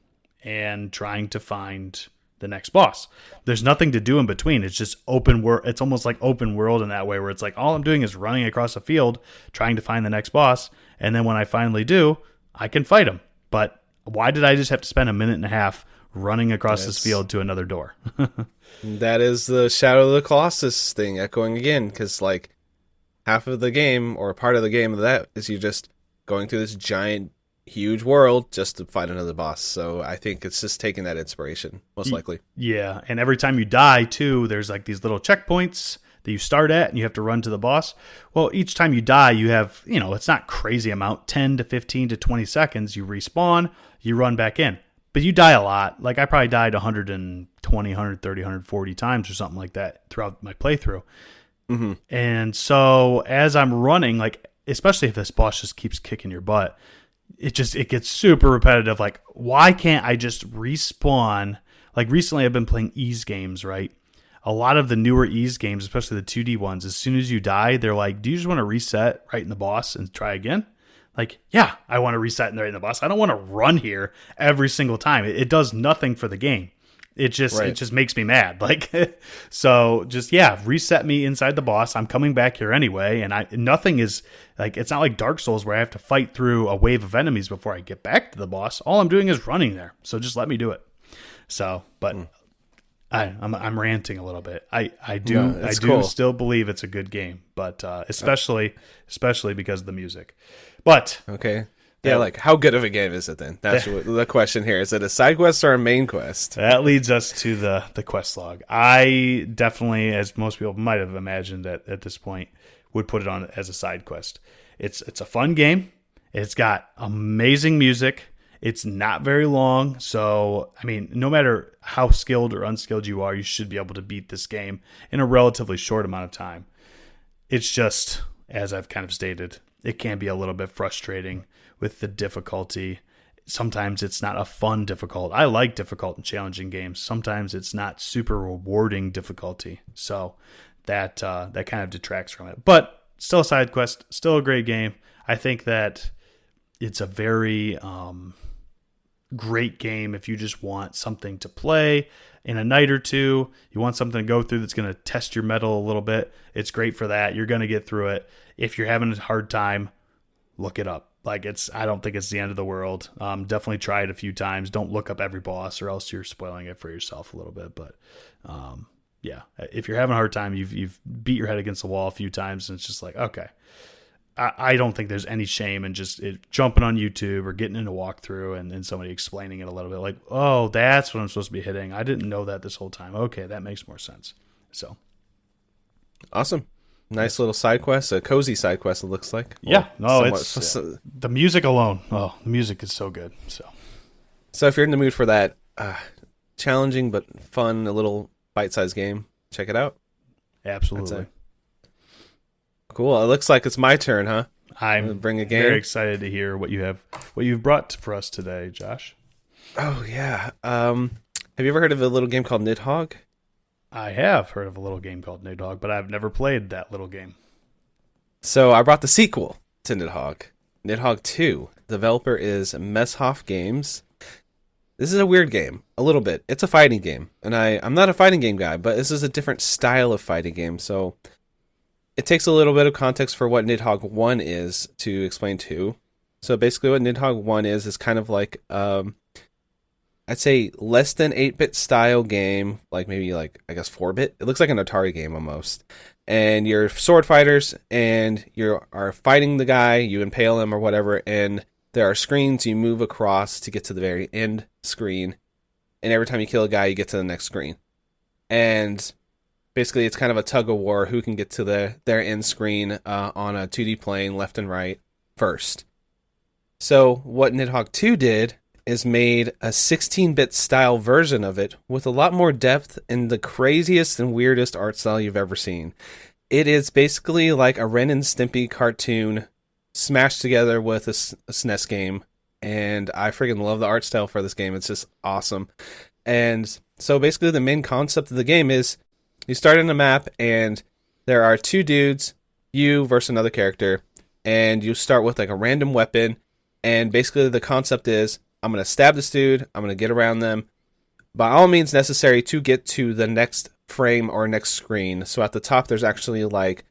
and trying to find the next boss. There's nothing to do in between. It's just open world. It's almost like open world in that way, where it's like all I'm doing is running across a field trying to find the next boss, and then when I finally do, I can fight him. But why did I just have to spend a minute and a half running across this field to another door? That is the Shadow of the Colossus thing echoing again, because like half of the game or part of the game of that is you just going through this giant huge world just to fight another boss. So I think it's just taking that inspiration, most likely. Yeah, and every time you die too, there's like these little checkpoints that you start at and you have to run to the boss. Well, each time you die, you have, it's not crazy amount, 10 to 15 to 20 seconds. You respawn, you run back in. But you die a lot. Like I probably died 120, 130, 140 times or something like that throughout my playthrough. Mm-hmm. And so as I'm running, like especially if this boss just keeps kicking your butt, it gets super repetitive. Like, why can't I just respawn? Like recently I've been playing Ease games, right? A lot of the newer Ease games, especially the 2D ones, as soon as you die, they're like, do you just want to reset right in the boss and try again? Like, yeah, I want to reset right in the boss. I don't want to run here every single time. It does nothing for the game. It just makes me mad. Like, so just, reset me inside the boss. I'm coming back here anyway. And nothing is like, it's not like Dark Souls where I have to fight through a wave of enemies before I get back to the boss. All I'm doing is running there. So just let me do it. So, but I'm ranting a little bit. I do still believe it's a good game, but, especially because of the music, but okay. Yeah, like how good of a game is it then? That's the question here. Is it a side quest or a main quest? That leads us to the quest log. I definitely, as most people might have imagined at this point, would put it on as a side quest. It's a fun game. It's got amazing music. It's not very long. So, I mean, no matter how skilled or unskilled you are, you should be able to beat this game in a relatively short amount of time. It's just, as I've kind of stated, it can be a little bit frustrating with the difficulty. Sometimes it's not a fun difficult. I like difficult and challenging games. Sometimes it's not super rewarding difficulty. So that kind of detracts from it. But still a side quest, still a great game. I think that it's a very great game if you just want something to play in a night or two. You want something to go through that's going to test your mettle a little bit. It's great for that. You're going to get through it. If you're having a hard time, look it up. Like I don't think it's the end of the world. Definitely try it a few times. Don't look up every boss or else you're spoiling it for yourself a little bit. But if you're having a hard time, you've beat your head against the wall a few times and it's just like, okay, I don't think there's any shame in just jumping on YouTube or getting in a walkthrough and somebody explaining it a little bit. Like, oh, that's what I'm supposed to be hitting. I didn't know that this whole time. Okay, that makes more sense. So awesome. Nice little side quest, a cozy side quest. It looks like. It's the music alone. Oh, the music is so good. So if you're in the mood for that challenging but fun, a little bite-sized game, check it out. Absolutely. Cool. It looks like it's my turn, huh? I'm bring a game. Very excited to hear what you've brought for us today, Josh. Oh yeah. Have you ever heard of a little game called Nidhogg? I have heard of a little game called Nidhogg, but I've never played that little game. So I brought the sequel to Nidhogg, Nidhogg 2. Developer is Messhoff Games. This is a weird game, a little bit. It's a fighting game, and I'm not a fighting game guy, but this is a different style of fighting game, so it takes a little bit of context for what Nidhogg 1 is to explain 2. So basically what Nidhogg 1 is kind of like I'd say less than 8-bit style game, like maybe I guess 4-bit. It looks like an Atari game almost. And you're sword fighters and you are fighting the guy, you impale him or whatever, and there are screens you move across to get to the very end screen. And every time you kill a guy, you get to the next screen. And basically it's kind of a tug of war who can get to their end screen on a 2D plane left and right first. So what Nidhogg 2 did is made a 16-bit style version of it with a lot more depth and the craziest and weirdest art style you've ever seen. It is basically like a Ren and Stimpy cartoon smashed together with a SNES game, and I freaking love the art style for this game. It's just awesome. And so basically the main concept of the game is you start in a map, and there are two dudes, you versus another character, and you start with like a random weapon, and basically the concept is I'm going to stab this dude, I'm going to get around them, by all means necessary to get to the next frame or next screen. So at the top there's actually like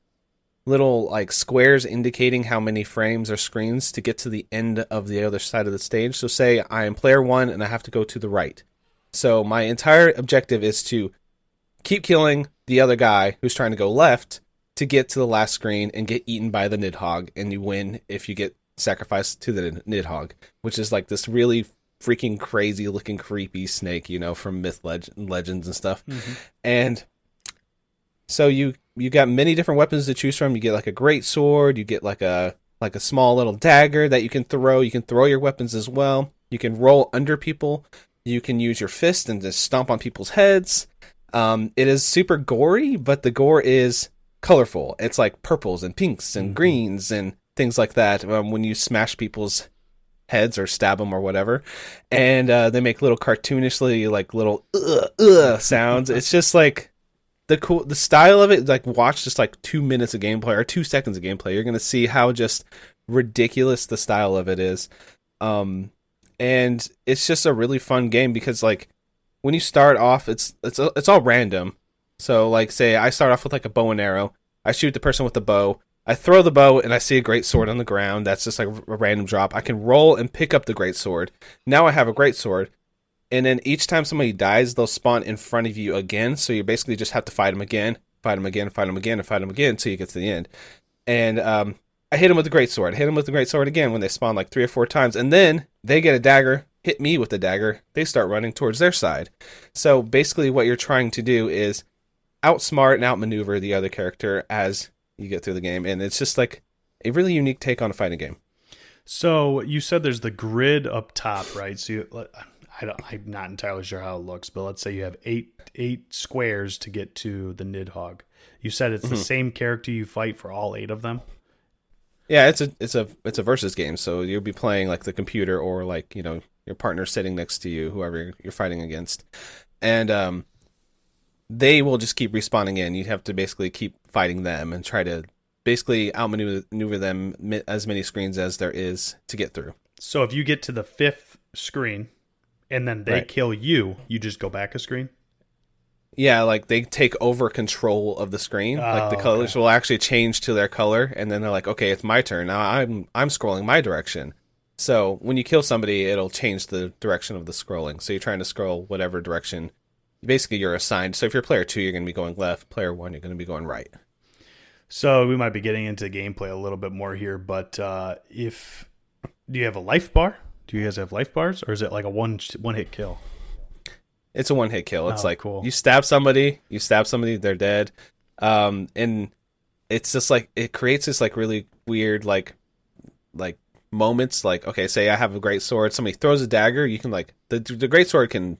little like squares indicating how many frames or screens to get to the end of the other side of the stage. So say I am player 1 and I have to go to the right. So my entire objective is to keep killing the other guy who's trying to go left to get to the last screen and get eaten by the Nidhogg, and you win if you get sacrificed to the Nidhogg, which is like this really freaking crazy looking creepy snake, you know, from legends and stuff. Mm-hmm. And so you got many different weapons to choose from. You get like a great sword, you get like a small little dagger that you can throw. You can throw your weapons as well. You can roll under people. You can use your fist and just stomp on people's heads. It is super gory, but the gore is colorful. It's like purples and pinks and greens and things like that when you smash people's heads or stab them or whatever. And they make little cartoonishly like little sounds. It's just like the style of it. Like watch just like 2 minutes of gameplay or 2 seconds of gameplay. You're going to see how just ridiculous the style of it is. And it's just a really fun game because like when you start off, it's all random. So like say I start off with like a bow and arrow. I shoot the person with the bow. I throw the bow and I see a great sword on the ground. That's just like a random drop. I can roll and pick up the great sword. Now I have a great sword. And then each time somebody dies, they'll spawn in front of you again. So you basically just have to fight them again, fight them again, fight them again, and fight them again until you get to the end. And I hit them with the great sword. Hit them with the great sword again when they spawn like 3 or 4 times. And then they get a dagger, hit me with the dagger. They start running towards their side. So basically what you're trying to do is outsmart and outmaneuver the other character as you get through the game. And it's just like a really unique take on a fighting game. So you said there's the grid up top, right? So I'm not entirely sure how it looks, but let's say you have eight squares to get to the Nidhogg. You said it's the same character you fight for all 8 of them? Yeah, it's a versus game, so you'll be playing like the computer or like, you know, your partner sitting next to you, whoever you're fighting against. And they will just keep respawning in. You have to basically keep fighting them and try to basically outmaneuver them as many screens as there is to get through. So if you get to the 5th screen and then they kill you, you just go back a screen? Yeah, like they take over control of the screen. Like the colors will actually change to their color, and then they're like, okay, it's my turn. Now I'm scrolling my direction. So when you kill somebody, it'll change the direction of the scrolling. So you're trying to scroll whatever direction basically you're assigned. So if you're player 2, you're going to be going left. Player 1, you're going to be going right. So we might be getting into gameplay a little bit more here, but do you have a life bar? Do you guys have life bars, or is it like a one hit kill? It's a one hit kill. It's like cool. you stab somebody, they're dead. And it's just like it creates this like really weird like moments. Like, okay, say I have a great sword, somebody throws a dagger, you can like the great sword can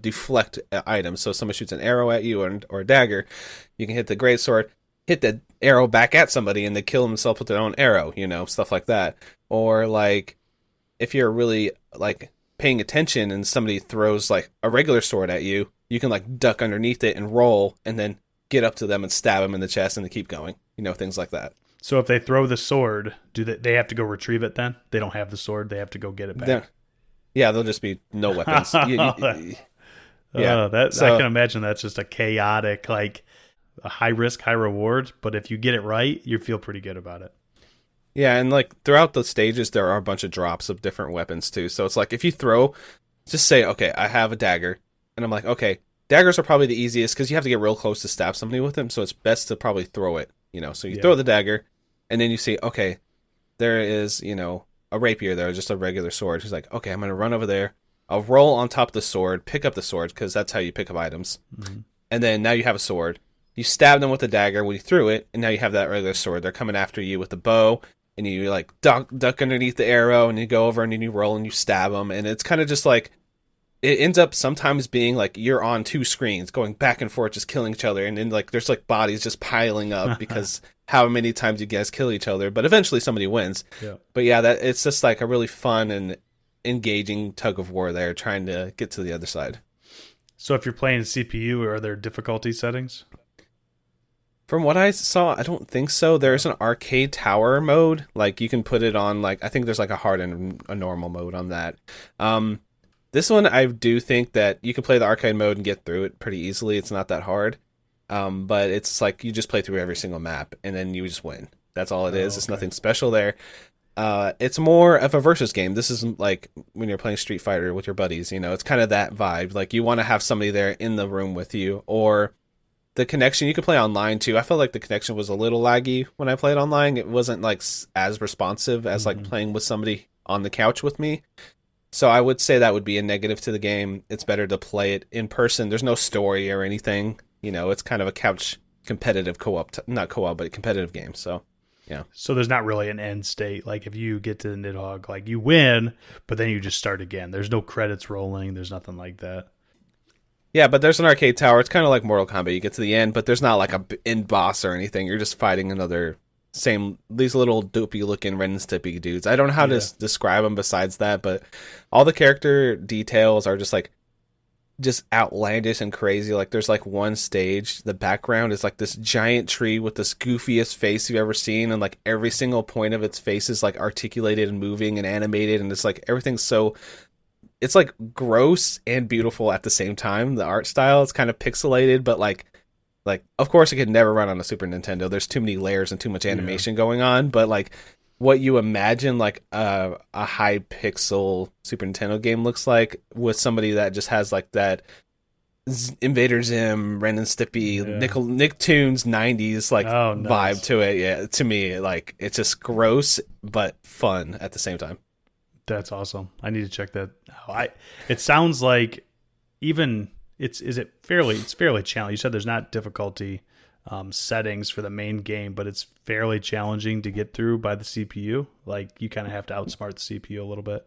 deflect items. So if somebody shoots an arrow at you or a dagger, you can hit the great sword, hit the arrow back at somebody, and they kill themselves with their own arrow, you know, stuff like that. Or like if you're really like paying attention and somebody throws like a regular sword at you, you can like duck underneath it and roll and then get up to them and stab them in the chest and they keep going, you know, things like that. So if they throw the sword, do they have to go retrieve it then? They don't have the sword, they have to go get it back. Yeah, there'll just be no weapons. Yeah, I can imagine that's just a chaotic, like a high risk, high reward. But if you get it right, you feel pretty good about it. Yeah, and like throughout the stages, there are a bunch of drops of different weapons too. So it's like if you throw, just say, okay, I have a dagger, and I'm like, okay, daggers are probably the easiest because you have to get real close to stab somebody with them. So it's best to probably throw it, you know. So you throw the dagger, and then you see, okay, there is, you know, a rapier there, just a regular sword. He's like, okay, I'm gonna run over there. I'll roll on top of the sword, pick up the sword because that's how you pick up items, and then now you have a sword. You stab them with the dagger when you threw it, and now you have that regular sword. They're coming after you with the bow. And you like duck underneath the arrow, and you go over and then you roll and you stab them, and it's kind of just like it ends up sometimes being like you're on 2 screens going back and forth, just killing each other, and then like there's like bodies just piling up because how many times you guys kill each other, but eventually somebody wins. Yeah. But yeah, that it's just like a really fun and engaging tug of war there, trying to get to the other side. So if you're playing CPU, are there difficulty settings? From what I saw, I don't think so. There's an arcade tower mode. Like you can put it on like I think there's like a hard and a normal mode on that. This one I do think that you can play the arcade mode and get through it pretty easily. It's not that hard. But it's like you just play through every single map and then you just win. That's all it is. It's nothing special there. It's more of a versus game. This isn't like when you're playing Street Fighter with your buddies, you know, it's kind of that vibe. Like you want to have somebody there in the room with you, or the connection. You could play online too. I felt like the connection was a little laggy when I played online. It wasn't like as responsive as like playing with somebody on the couch with me. So I would say that would be a negative to the game. It's better to play it in person. There's no story or anything. You know, it's kind of a couch competitive co-op, not co-op, but competitive game. So, yeah. So there's not really an end state. Like if you get to the Nidhogg, like you win, but then you just start again. There's no credits rolling. There's nothing like that. Yeah, but there's an arcade tower. It's kind of like Mortal Kombat. You get to the end, but there's not like a end boss or anything. You're just fighting these little dopey looking Ren and Stimpy dudes. I don't know how to describe them besides that, but all the character details are just outlandish and crazy. Like there's like one stage, the background is like this giant tree with this goofiest face you've ever seen, and like every single point of its face is like articulated and moving and animated, and it's like everything's so, it's like gross and beautiful at the same time. The art style is kind of pixelated, but like of course it could never run on a Super Nintendo. There's too many layers and too much animation going on, but like what you imagine like a high pixel Super Nintendo game looks like with somebody that just has like that Invader Zim, Ren and Stimpy, Nicktoons 90s like vibe to it. Yeah, to me like it's just gross but fun at the same time. That's awesome. I need to check that out. It sounds like even it's fairly challenging. You said there's not difficulty settings for the main game, but it's fairly challenging to get through by the CPU. Like you kind of have to outsmart the CPU a little bit.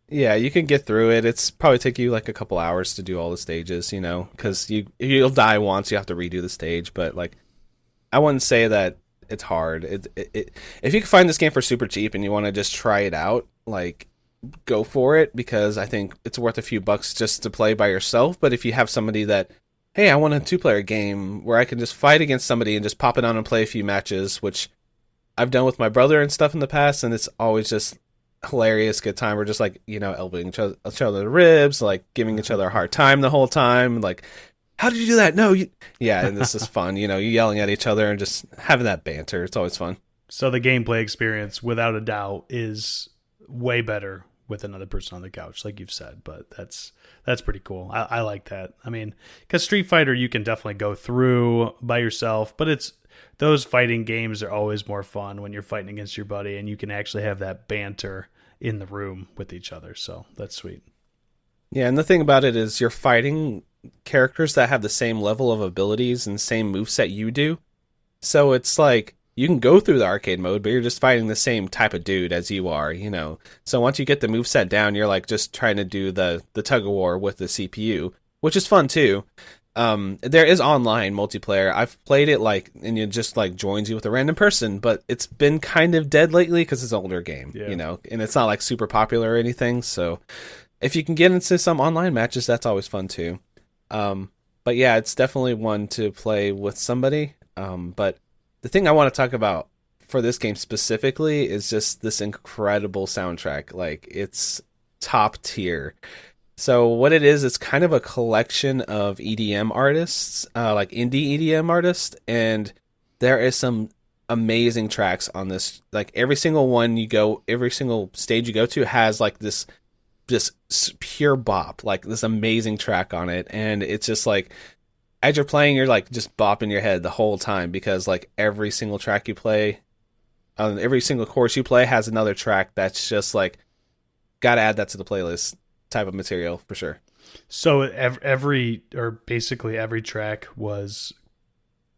Yeah, you can get through it. It's probably take you like a couple hours to do all the stages, you know, because you'll die once. You have to redo the stage, but like I wouldn't say that it's hard. If you can find this game for super cheap and you want to just try it out, like go for it, because I think it's worth a few bucks just to play by yourself. But if you have somebody that, hey, I want a 2-player game where I can just fight against somebody and just pop it on and play a few matches, which I've done with my brother and stuff in the past, and it's always just hilarious, good time. We're just like, you know, elbowing each other in the ribs, like giving each other a hard time the whole time, like, how did you do that? No, yeah, and this is fun. You know, you yelling at each other and just having that banter. It's always fun. So the gameplay experience, without a doubt, is way better with another person on the couch, like you've said. But that's pretty cool. I like that. I mean, because Street Fighter, you can definitely go through by yourself, but those fighting games are always more fun when you're fighting against your buddy and you can actually have that banter in the room with each other. So that's sweet. Yeah, and the thing about it is you're fighting characters that have the same level of abilities and same moveset you do. So it's like you can go through the arcade mode, but you're just fighting the same type of dude as you are, you know. So once you get the moveset down, you're like just trying to do the tug of war with the CPU, which is fun too. There is online multiplayer. I've played it and it just like joins you with a random person, but it's been kind of dead lately because it's an older game, you know, and it's not like super popular or anything. So if you can get into some online matches, that's always fun too. But yeah, it's definitely one to play with somebody. But the thing I want to talk about for this game specifically is just this incredible soundtrack. Like it's top tier. So what it is, it's kind of a collection of EDM artists, like indie EDM artists, and there is some amazing tracks on this. Like every single stage you go to has like this pure bop, like this amazing track on it, and it's just like as you're playing, you're like just bopping your head the whole time, because like every single track you play, every single course you play has another track that's just like gotta add that to the playlist type of material for sure. So basically every track was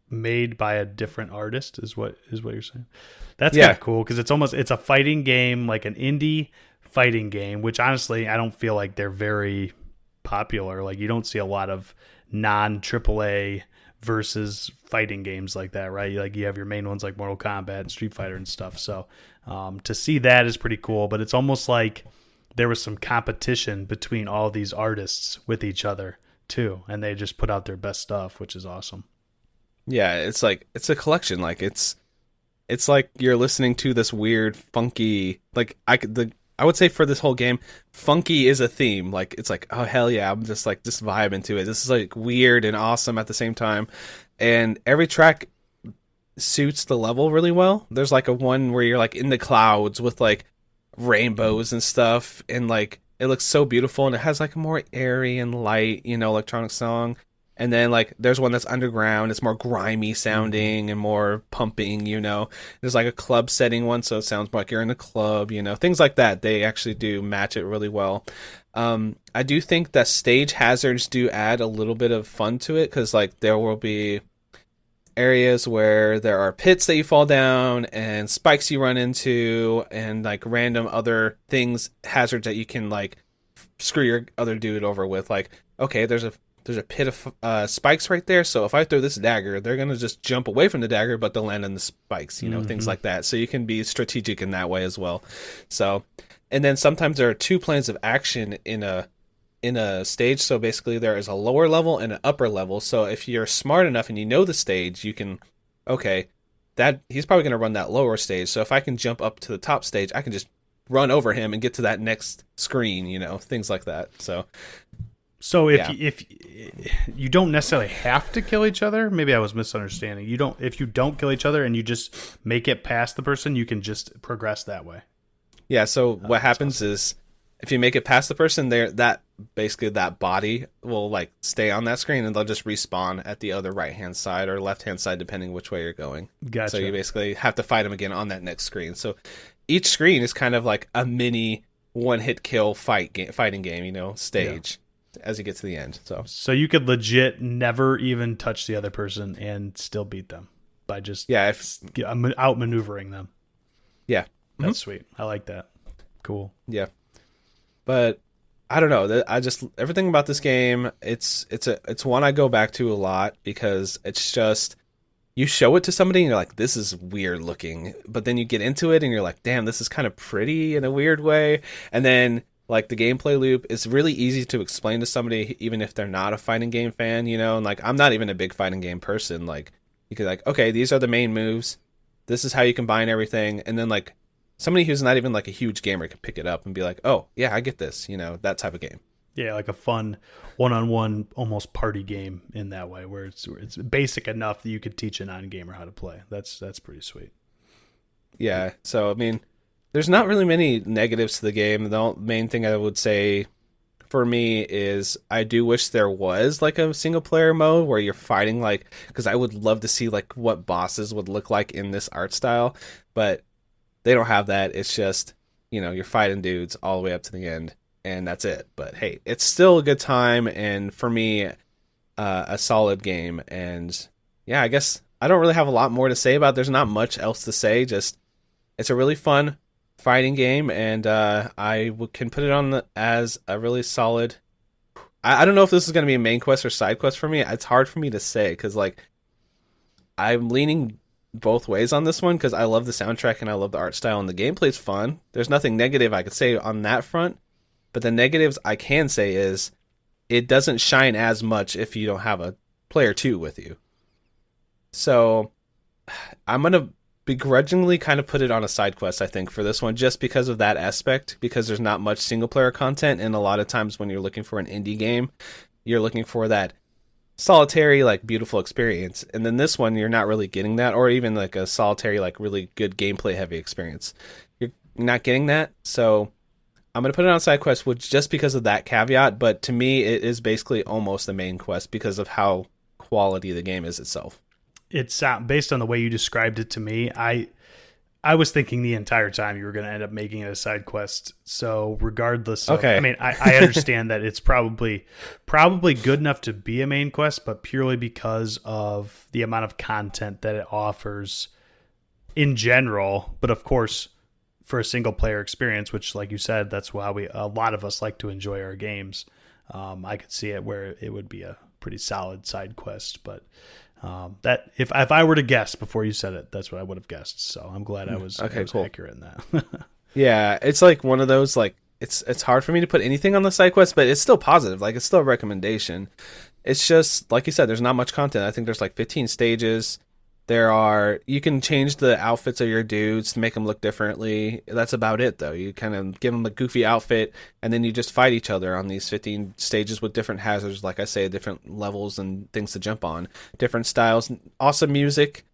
made by a different artist is what you're saying. That's kind of cool, because it's a fighting game, like an indie fighting game, which honestly I don't feel like they're very popular. Like you don't see a lot of non AAA versus fighting games like that, right? Like you have your main ones like Mortal Kombat and Street Fighter and stuff. So to see that is pretty cool, but it's almost like there was some competition between all these artists with each other too, and they just put out their best stuff, which is awesome. Yeah, it's like it's a collection. Like it's like you're listening to this weird, funky. Like I would say for this whole game, funky is a theme. Like it's like, oh hell yeah, I'm just like just vibing to it. This is like weird and awesome at the same time, and every track suits the level really well. There's like a one where you're like in the clouds with like rainbows and stuff, and like it looks so beautiful, and it has like a more airy and light, electronic song. And then like there's one that's underground, it's more grimy sounding and more pumping. There's like a club setting one, so it sounds like you're in a club, things like that. They actually do match it really well. I do think that stage hazards do add a little bit of fun to it, because like there will be areas where there are pits that you fall down and spikes you run into and like random other things, hazards that you can like screw your other dude over with. Like, okay, there's a pit of spikes right there, so if I throw this dagger, they're gonna just jump away from the dagger, but they'll land on the spikes, things like that. So you can be strategic in that way as well. So, and then sometimes there are two planes of action in a stage. So basically there is a lower level and an upper level. So if you're smart enough and you know the stage, you can, okay, that he's probably going to run that lower stage. So if I can jump up to the top stage, I can just run over him and get to that next screen, things like that. So if you don't necessarily have to kill each other, maybe I was misunderstanding. If you don't kill each other and you just make it past the person, you can just progress that way. Yeah. So what happens is, if you make it past the person, that body will like stay on that screen, and they'll just respawn at the other right-hand side or left-hand side, depending which way you're going. Gotcha. So you basically have to fight them again on that next screen. So each screen is kind of like a mini one-hit kill fighting game, stage as you get to the end. So you could legit never even touch the other person and still beat them by just outmaneuvering them. Yeah. That's sweet. I like that. Cool. Yeah. But I don't know. Everything about this game, it's one I go back to a lot, because it's just, you show it to somebody and you're like, this is weird looking, but then you get into it and you're like, damn, this is kind of pretty in a weird way. And then like the gameplay loop is really easy to explain to somebody, even if they're not a fighting game fan, and like I'm not even a big fighting game person. Like you could like, okay, these are the main moves, this is how you combine everything, and then like somebody who's not even like a huge gamer could pick it up and be like, oh yeah, I get this, that type of game. Yeah, like a fun one-on-one almost party game in that way, where it's basic enough that you could teach a non-gamer how to play. That's pretty sweet. Yeah, so I mean, there's not really many negatives to the game. The main thing I would say for me is I do wish there was like a single player mode where you're fighting, like, because I would love to see like what bosses would look like in this art style, but they don't have that. It's just, you're fighting dudes all the way up to the end, and that's it. But hey, it's still a good time, and for me, a solid game. And yeah, I guess I don't really have a lot more to say about it. There's not much else to say. Just, it's a really fun fighting game, and can put it on as a really solid. I don't know if this is going to be a main quest or side quest for me. It's hard for me to say, because like I'm leaning both ways on this one, because I love the soundtrack and I love the art style, and the gameplay's fun. There's nothing negative I could say on that front, but the negatives I can say is it doesn't shine as much if you don't have a player 2 with you. So I'm going to begrudgingly kind of put it on a side quest, I think, for this one, just because of that aspect, because there's not much single player content, and a lot of times when you're looking for an indie game, you're looking for that solitary, like, beautiful experience, and then this one you're not really getting that, or even like a solitary, like, really good gameplay heavy experience. You're not getting that, so I'm gonna put it on side quest, which just because of that caveat. But to me, it is basically almost the main quest because of how quality the game is itself. It's based on the way you described it to me. I was thinking the entire time you were going to end up making it a side quest. So regardless of, okay. I mean, I understand that it's probably good enough to be a main quest, but purely because of the amount of content that it offers in general. But of course, for a single player experience, which, like you said, that's why a lot of us like to enjoy our games. I could see it where it would be a pretty solid side quest, but That if I were to guess before you said it, that's what I would have guessed. So I'm glad I was Cool. accurate in that. Yeah, it's like one of those like it's hard for me to put anything on the side quest, but it's still positive. Like it's still a recommendation. It's just like you said, there's not much content. I think there's like 15 stages. You can change the outfits of your dudes to make them look differently. That's about it though. You kind of give them a goofy outfit and then you just fight each other on these 15 stages with different hazards, like I say, different levels and things to jump on, different styles, awesome music.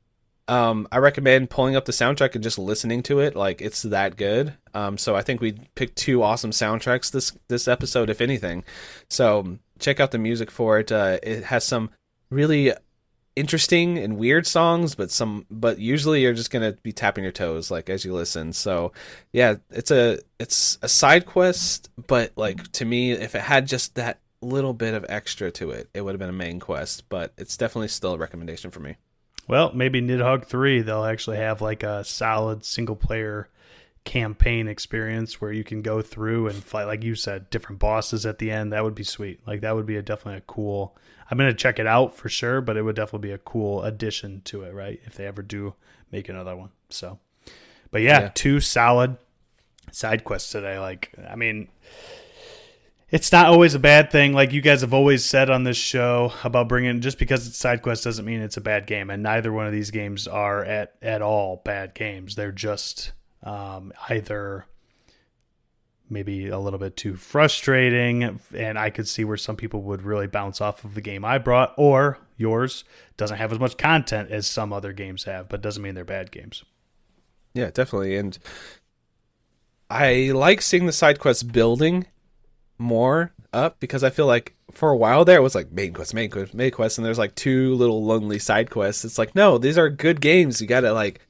I recommend pulling up the soundtrack and just listening to it. Like it's that good. So I think we picked two awesome soundtracks this episode, if anything. So check out the music for it. It has some really interesting and weird songs, but usually you're just gonna be tapping your toes like as you listen. So yeah, it's a side quest, but like to me, if it had just that little bit of extra to it, it would have been a main quest. But it's definitely still a recommendation for me. Well, maybe Nidhogg 3, they'll actually have like a solid single-player campaign experience where you can go through and fight, like you said, different bosses at the end. That would be sweet. Like that would be definitely a cool... I'm going to check it out for sure, but it would definitely be a cool addition to it, right? If they ever do make another one. So, but yeah. 2 solid side quests today. Like, I mean... It's not always a bad thing, like you guys have always said on this show about bringing. Just because it's side quest doesn't mean it's a bad game, and neither one of these games are at all bad games. They're just either maybe a little bit too frustrating, and I could see where some people would really bounce off of the game I brought, or yours doesn't have as much content as some other games have, but doesn't mean they're bad games. Yeah, definitely, and I like seeing the side quests building more up because I feel like for a while there it was like main quest, and there's like 2 little lonely side quests. It's like, no, these are good games. You gotta like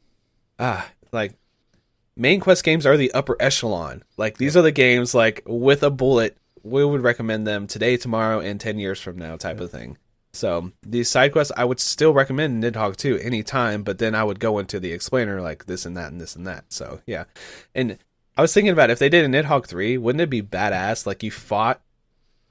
main quest games are the upper echelon. Like these are the games like with a bullet, we would recommend them today, tomorrow, and 10 years from now type of thing. So these side quests I would still recommend Nidhogg 2 anytime, but then I would go into the explainer like this and that and this and that. So yeah. And I was thinking about if they did a Nidhogg 3, wouldn't it be badass? Like you fought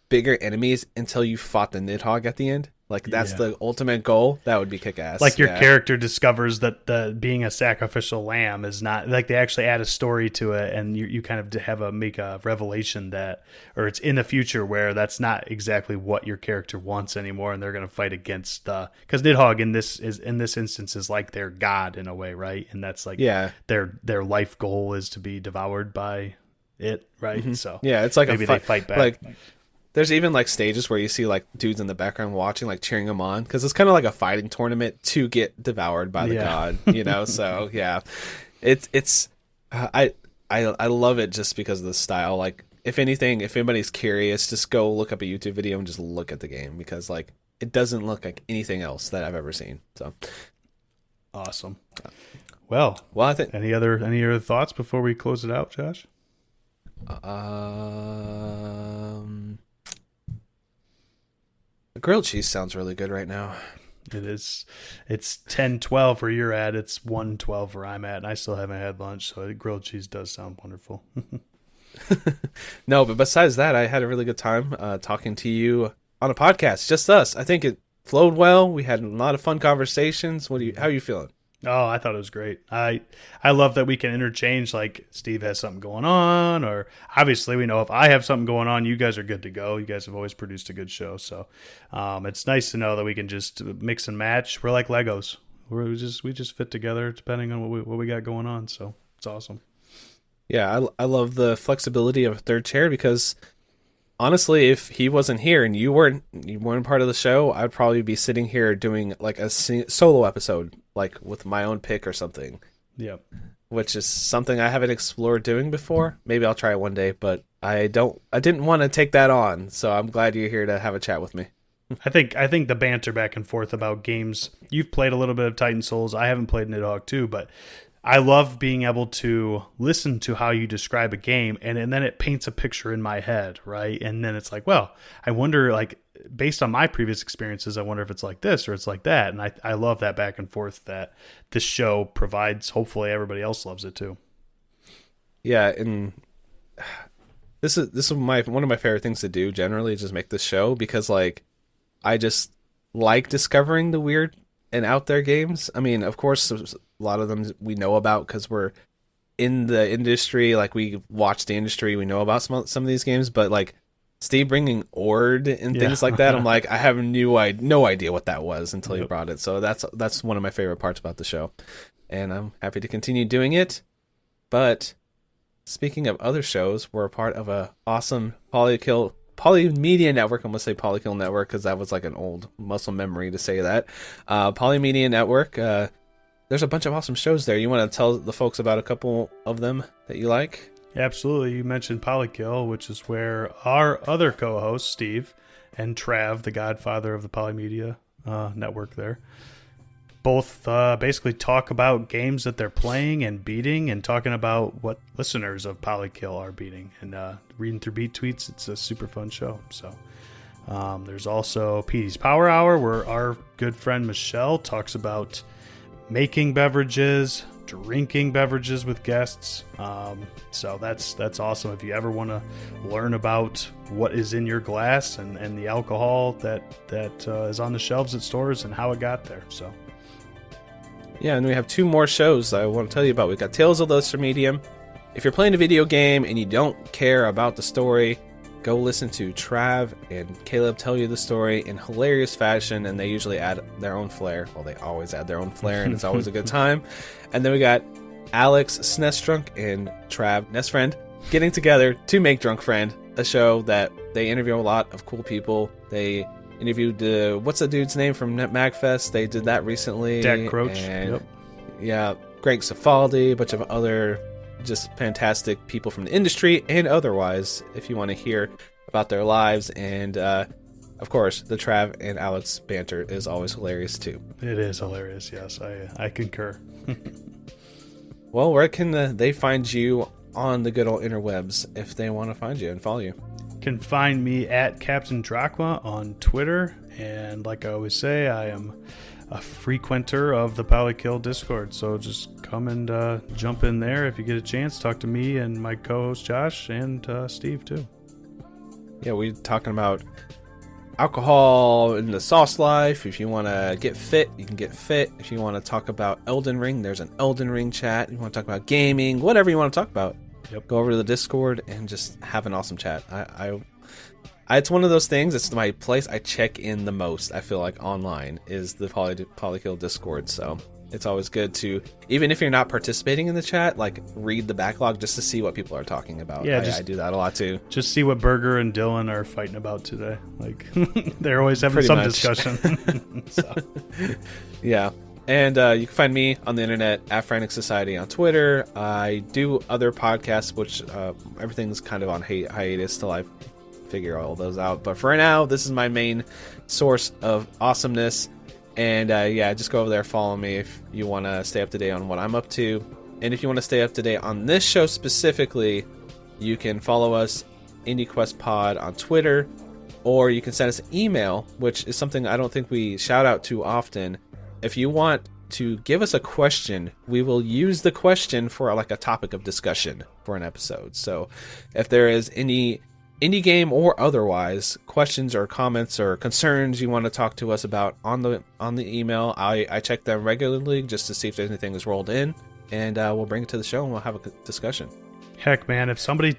bigger enemies until you fought the Nidhogg at the end? Like that's the ultimate goal. That would be kick-ass. Like your character discovers that the being a sacrificial lamb is not, like they actually add a story to it, and you kind of have make a revelation that, or it's in the future where that's not exactly what your character wants anymore, and they're going to fight against because Nidhogg in this instance is like their god in a way, right? And that's like their life goal is to be devoured by it, right? Mm-hmm. So yeah, it's like maybe they fight back. Like there's even like stages where you see like dudes in the background watching, like cheering them on, because it's kind of like a fighting tournament to get devoured by the god, you know. So yeah, I love it just because of the style. Like if anything, if anybody's curious, just go look up a YouTube video and just look at the game, because like it doesn't look like anything else that I've ever seen. So awesome. Well, I think any other thoughts before we close it out, Josh? Grilled cheese sounds really good right now. It is. It's 10:12 where you're at. It's 1:12 where I'm at, and I still haven't had lunch, so grilled cheese does sound wonderful. No, but besides that, I had a really good time talking to you on a podcast, just us. I think it flowed well. We had a lot of fun conversations. How are you feeling? Oh, I thought it was great. I love that we can interchange, like Steve has something going on, or obviously we know if I have something going on, you guys are good to go. You guys have always produced a good show. So it's nice to know that we can just mix and match. We're like Legos. We just fit together depending on what we got going on. So it's awesome. Yeah, I love the flexibility of a third chair, because honestly, if he wasn't here and you weren't part of the show, I'd probably be sitting here doing like a solo episode, like with my own pick or something. Yep. Which is something I haven't explored doing before. Maybe I'll try it one day, but I didn't want to take that on. So I'm glad you're here to have a chat with me. I think the banter back and forth about games. You've played a little bit of Titan Souls. I haven't played Nidhogg 2, but I love being able to listen to how you describe a game, and then it paints a picture in my head, right? And then it's like, well, I wonder, like, based on my previous experiences, I wonder if it's like this or it's like that. And I love that back and forth that this show provides. Hopefully everybody else loves it too. Yeah, and this is one of my favorite things to do generally, is just make this show, because like I just like discovering the weird and out there games. I mean, of course, a lot of them we know about because we're in the industry. Like, we watch the industry, we know about some of these games. But like Steve bringing Ord and things like that, I'm like, I have no idea what that was until he brought it. So that's one of my favorite parts about the show, and I'm happy to continue doing it. But speaking of other shows, we're a part of a awesome Polymedia Network. I'm going to say Polykill Network because that was like an old muscle memory to say that. Polymedia Network. There's a bunch of awesome shows there. You want to tell the folks about a couple of them that you like? Absolutely. You mentioned Polykill, which is where our other co-hosts, Steve and Trav, the godfather of the Polymedia Network there, both basically talk about games that they're playing and beating, and talking about what listeners of Polykill are beating, and reading through beat tweets. It's a super fun show. So there's also PD's Power Hour, where our good friend Michelle talks about making beverages, drinking beverages with guests. So that's awesome. If you ever want to learn about what is in your glass and the alcohol that is on the shelves at stores and how it got there. So. Yeah, and we have 2 more shows I want to tell you about. We've got Tales of the Lesser Medium. If you're playing a video game and you don't care about the story, go listen to Trav and Caleb tell you the story in hilarious fashion, and they usually add their own flair. Well, they always add their own flair, and it's always a good time. And then we got Alex Snestrunk and Trav Nesfriend getting together to make Drunk Friend, a show that they interview a lot of cool people. They interviewed what's the dude's name from MagFest? They did that recently. Dak Croach. And, yeah, Greg Cifaldi, a bunch of other just fantastic people from the industry and otherwise, if you want to hear about their lives. And of course, the Trav and Alex banter is always hilarious too. It is hilarious. Yes, I concur. Well, where can they find you on the good old interwebs if they want to find you and follow you? Can find me at CaptainDrachma on Twitter, and like I always say, I am a frequenter of the Polykill Discord, so just come and jump in there if you get a chance. Talk to me and my co-host Josh and Steve too. Yeah, we're talking about alcohol in the sauce life. If you want to get fit, you can get fit. If you want to talk about Elden Ring, there's an Elden Ring chat. If you want to talk about gaming, whatever you want to talk about, go over to the Discord and just have an awesome chat. It's one of those things. It's my place I check in the most. I feel like online is the Polykill Discord. So it's always good to, even if you're not participating in the chat, like read the backlog just to see what people are talking about. Yeah, I do that a lot too. Just see what Berger and Dylan are fighting about today. Like they're always having some discussion. So. Yeah. And you can find me on the internet at Frantic Society on Twitter. I do other podcasts, which everything's kind of on hiatus till I figure all those out. But for now, this is my main source of awesomeness. And just go over there, follow me if you want to stay up to date on what I'm up to. And if you want to stay up to date on this show specifically, you can follow us, IndieQuest Pod, on Twitter. Or you can send us an email, which is something I don't think we shout out too often. If you want to give us a question, we will use the question for like a topic of discussion for an episode. So if there is any indie game or otherwise questions or comments or concerns you want to talk to us about on the email, I check them regularly just to see if anything is rolled in, and we'll bring it to the show and we'll have a discussion. Heck, man, if somebody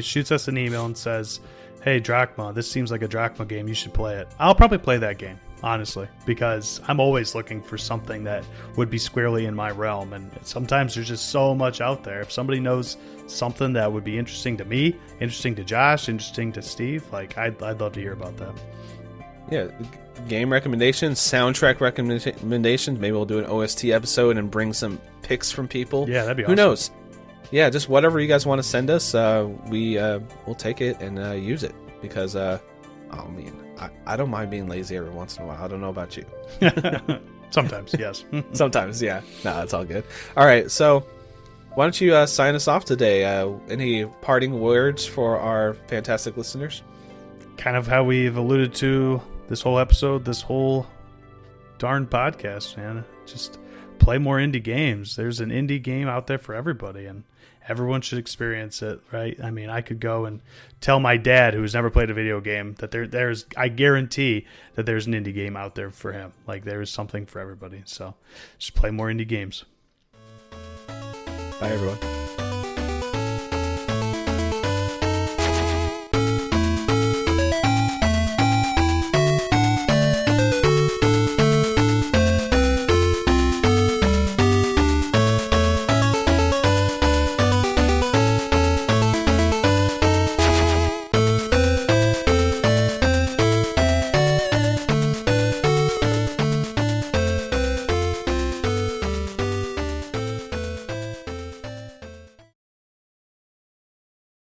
shoots us an email and says, hey, Drachma, this seems like a Drachma game, you should play it, I'll probably play that game. Honestly, because I'm always looking for something that would be squarely in my realm, and sometimes there's just so much out there. If somebody knows something that would be interesting to me, interesting to Josh, interesting to Steve, like I'd love to hear about that. Yeah, game recommendations, soundtrack recommendations. Maybe we'll do an OST episode and bring some picks from people. Yeah, that'd be awesome. Who knows? Yeah, just whatever you guys want to send us, we'll take it and use it because I don't mind being lazy every once in a while. I don't know about you. Sometimes, yes. Sometimes, yeah. No, it's all good. All right, so why don't you sign us off today? Any parting words for our fantastic listeners? Kind of how we've alluded to this whole episode, this whole darn podcast, man. Just play more indie games. There's an indie game out there for everybody, and everyone should experience it, right? I mean, I could go and tell my dad, who's never played a video game, that there's I guarantee that there's an indie game out there for him. Like, there's something for everybody. So just play more indie games. Bye, everyone.